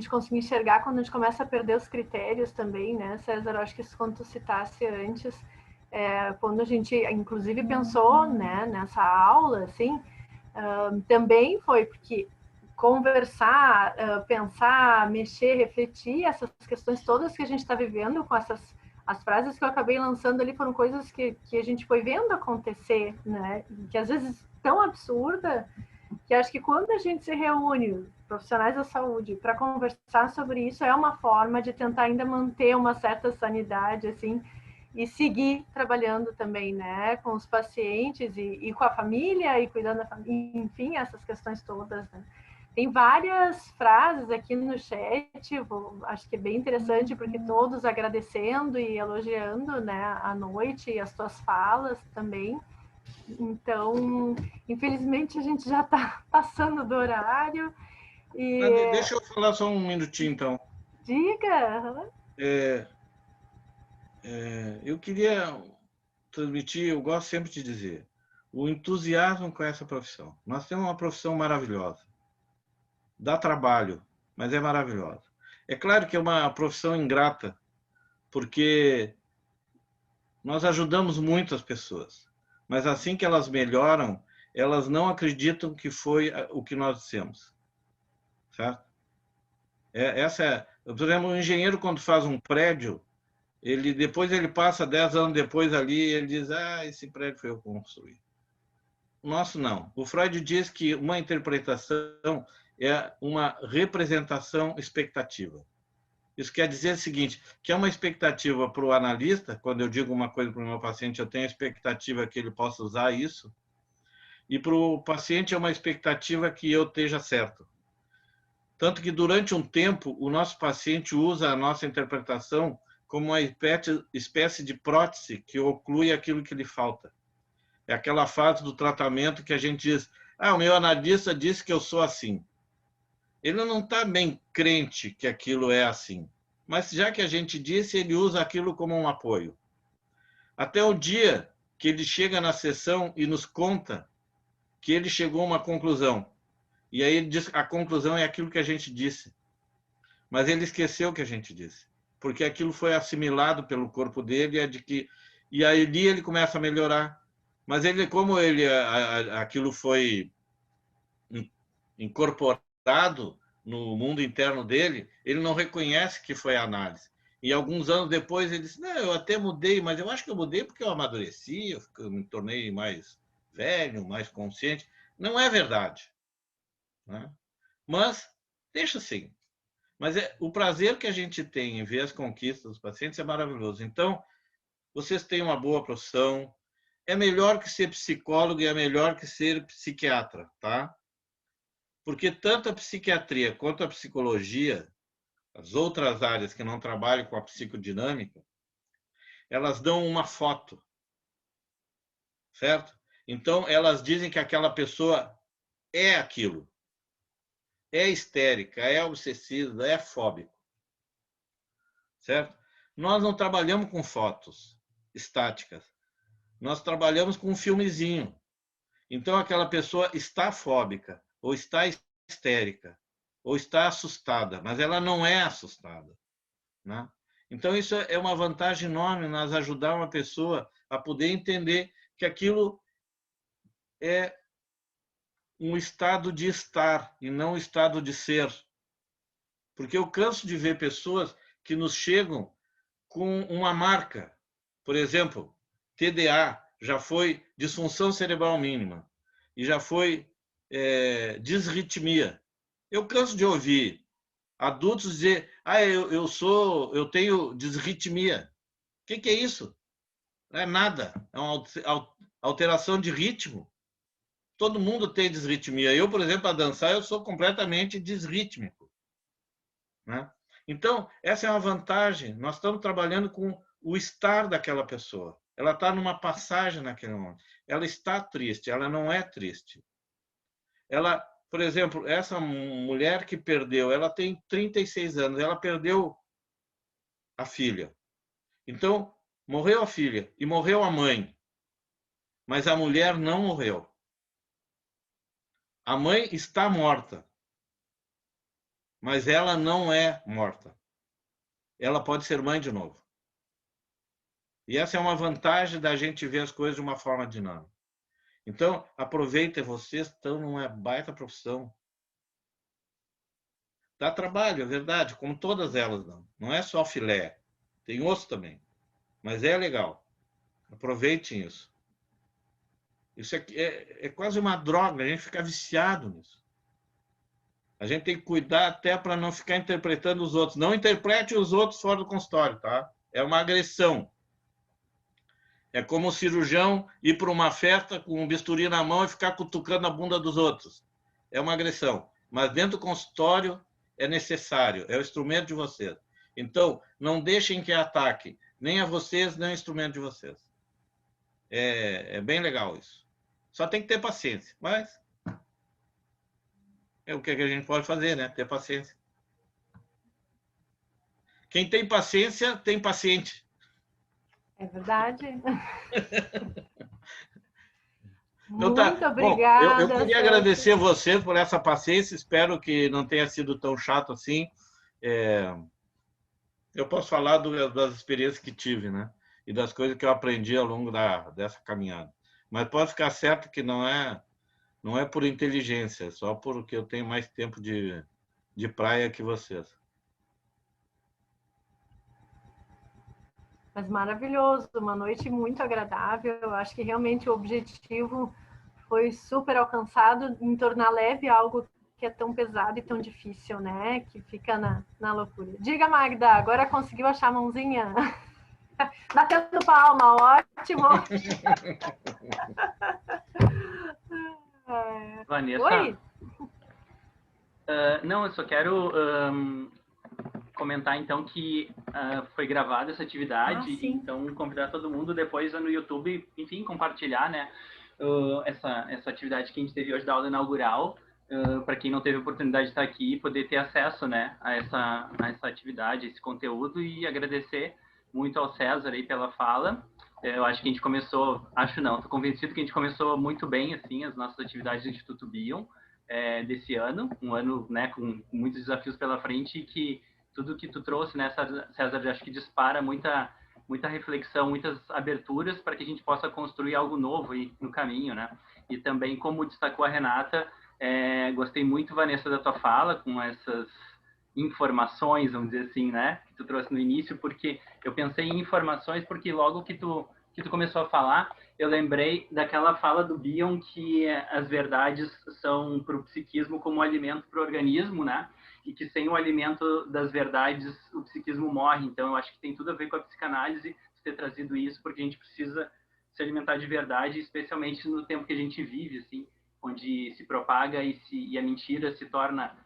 conseguir enxergar quando a gente começa a perder os critérios também, né, César? Eu acho que isso, quando tu citasse antes, quando a gente, inclusive, pensou, né, nessa aula, assim, também foi porque conversar, pensar, mexer, refletir, essas questões todas que a gente está vivendo com as frases que eu acabei lançando ali foram coisas que a gente foi vendo acontecer, né? Que às vezes tão absurda, que acho que quando a gente se reúne, profissionais da saúde, para conversar sobre isso, é uma forma de tentar ainda manter uma certa sanidade, assim, e seguir trabalhando também, né, com os pacientes e com a família e cuidando da família, enfim, essas questões todas, né? Tem várias frases aqui no chat, acho que é bem interessante, porque todos agradecendo e elogiando, né, a noite e as tuas falas também. Então, infelizmente, a gente já está passando do horário. E... Deixa eu falar só um minutinho, então. Diga! Eu queria transmitir, eu gosto sempre de dizer, o entusiasmo com essa profissão. Nós temos uma profissão maravilhosa. Dá trabalho, mas é maravilhosa. É claro que é uma profissão ingrata, porque nós ajudamos muito as pessoas, mas assim que elas melhoram, elas não acreditam que foi o que nós dissemos. Certo? Por exemplo, o engenheiro, quando faz um prédio, depois ele passa 10 anos depois ali, ele diz, esse prédio foi eu que construí. O nosso não. O Freud diz que uma interpretação é uma representação expectativa. Isso quer dizer o seguinte, que é uma expectativa para o analista, quando eu digo uma coisa para o meu paciente, eu tenho a expectativa que ele possa usar isso, e para o paciente é uma expectativa que eu esteja certo. Tanto que durante um tempo, o nosso paciente usa a nossa interpretação como uma espécie de prótese que oclui aquilo que lhe falta. É aquela fase do tratamento que a gente diz, o meu analista disse que eu sou assim. Ele não está bem crente que aquilo é assim. Mas já que a gente disse, ele usa aquilo como um apoio. Até o dia que ele chega na sessão e nos conta que ele chegou a uma conclusão. E aí ele diz, a conclusão é aquilo que a gente disse. Mas ele esqueceu o que a gente disse. Porque aquilo foi assimilado pelo corpo dele, e aí ele começa a melhorar. Mas aquilo foi incorporado no mundo interno dele, ele não reconhece que foi a análise. E alguns anos depois ele disse, não, eu até mudei, mas eu acho que eu mudei porque eu amadureci, eu me tornei mais velho, mais consciente. Não é verdade. Né? Mas deixa assim. Mas o prazer que a gente tem em ver as conquistas dos pacientes é maravilhoso. Então, vocês têm uma boa profissão, é melhor que ser psicólogo e é melhor que ser psiquiatra, tá? Porque tanto a psiquiatria quanto a psicologia, as outras áreas que não trabalham com a psicodinâmica, elas dão uma foto, certo? Então, elas dizem que aquela pessoa é aquilo. É histérica, é obsessiva, é fóbico. Certo? Nós não trabalhamos com fotos estáticas. Nós trabalhamos com um filmezinho. Então, aquela pessoa está fóbica, ou está histérica, ou está assustada, mas ela não é assustada. Né? Então, isso é uma vantagem enorme, nós ajudar uma pessoa a poder entender que aquilo é um estado de estar e não um estado de ser. Porque eu canso de ver pessoas que nos chegam com uma marca. Por exemplo, TDA já foi disfunção cerebral mínima e já foi disritmia. Eu canso de ouvir adultos dizer, eu tenho disritmia. O que é isso? Não é nada, é uma alteração de ritmo. Todo mundo tem disritmia. Eu, por exemplo, a dançar, eu sou completamente disrítmico. Né? Então, essa é uma vantagem. Nós estamos trabalhando com o estar daquela pessoa. Ela está numa passagem naquele momento. Ela está triste, ela não é triste. Ela, por exemplo, essa mulher que perdeu, ela tem 36 anos, ela perdeu a filha. Então, morreu a filha e morreu a mãe. Mas a mulher não morreu. A mãe está morta. Mas ela não é morta. Ela pode ser mãe de novo. E essa é uma vantagem da gente ver as coisas de uma forma dinâmica. Então, aproveitem, vocês estão numa baita profissão. Dá trabalho, é verdade, como todas elas dão. Não é só filé, tem osso também. Mas é legal. Aproveitem isso. Isso é quase uma droga, a gente fica viciado nisso. A gente tem que cuidar até para não ficar interpretando os outros. Não interprete os outros fora do consultório, tá? É uma agressão. É como o cirurgião ir para uma festa com um bisturi na mão e ficar cutucando a bunda dos outros. É uma agressão. Mas dentro do consultório é necessário, é o instrumento de vocês. Então, não deixem que ataque nem a vocês, nem o instrumento de vocês. É bem legal isso. Só tem que ter paciência, mas é o que a gente pode fazer, né? Ter paciência. Quem tem paciência, tem paciente. É verdade. Então, tá. Muito obrigada. Bom, eu queria agradecer a você por essa paciência. Espero que não tenha sido tão chato assim. Eu posso falar das experiências que tive, né? E das coisas que eu aprendi ao longo dessa caminhada. Mas pode ficar certo que não é por inteligência, é só porque eu tenho mais tempo de praia que vocês. Mas maravilhoso, uma noite muito agradável. Eu acho que realmente o objetivo foi super alcançado em tornar leve algo que é tão pesado e tão difícil, né? Que fica na loucura. Diga, Magda, agora conseguiu achar a mãozinha? Batendo palma, ótimo. Vanessa. Oi? Não, eu só quero comentar então que foi gravada essa atividade, então convidar todo mundo depois no YouTube, enfim, compartilhar, né, essa atividade que a gente teve hoje da aula inaugural, para quem não teve a oportunidade de estar aqui, poder ter acesso, né, a essa atividade, esse conteúdo, e agradecer muito ao César aí pela fala. Eu acho que a gente começou, estou convencido que a gente começou muito bem, assim, as nossas atividades do Instituto Bion desse ano, um ano, né, com muitos desafios pela frente, e que tudo que tu trouxe, né, César, acho que dispara muita reflexão, muitas aberturas para que a gente possa construir algo novo aí no caminho, né? E também, como destacou a Renata, gostei muito, Vanessa, da tua fala, com essas informações, vamos dizer assim, né, que tu trouxe no início, porque eu pensei em informações, porque logo que tu começou a falar, eu lembrei daquela fala do Bion que as verdades são para o psiquismo como alimento para o organismo, né? E que sem o alimento das verdades o psiquismo morre. Então, eu acho que tem tudo a ver com a psicanálise ter trazido isso, porque a gente precisa se alimentar de verdade, especialmente no tempo que a gente vive, assim, onde se propaga e a mentira se torna,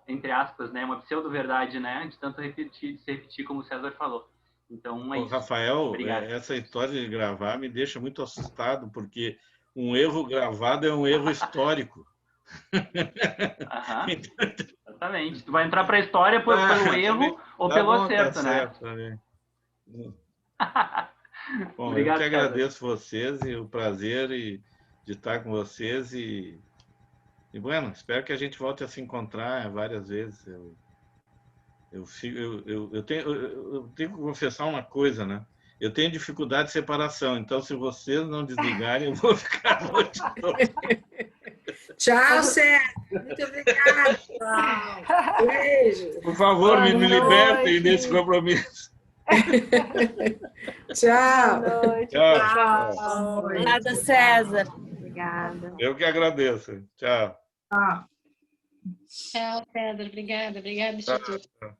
entre aspas, né, uma pseudo-verdade, né? De tanto se repetir, como o César falou. Então, é isso. Rafael, Obrigado. Essa história de gravar me deixa muito assustado, porque um erro gravado é um erro histórico. Exatamente. Tu vai entrar para a história pelo erro ou pelo acerto, né? Certo, Bom, Obrigado, eu que agradeço vocês e o prazer de estar com vocês e bueno, espero que a gente volte a se encontrar várias vezes. Eu tenho que confessar uma coisa, né? Eu tenho dificuldade de separação, então se vocês não desligarem, eu vou ficar a noite toda. Tchau, Sérgio. Muito obrigada. Beijo. Por favor, me libertem desse compromisso. Tchau. Boa noite. Tchau. Obrigada, César. Obrigada. Eu que agradeço. Tchau. Tchau, César. Obrigada, Instituto. Tchau.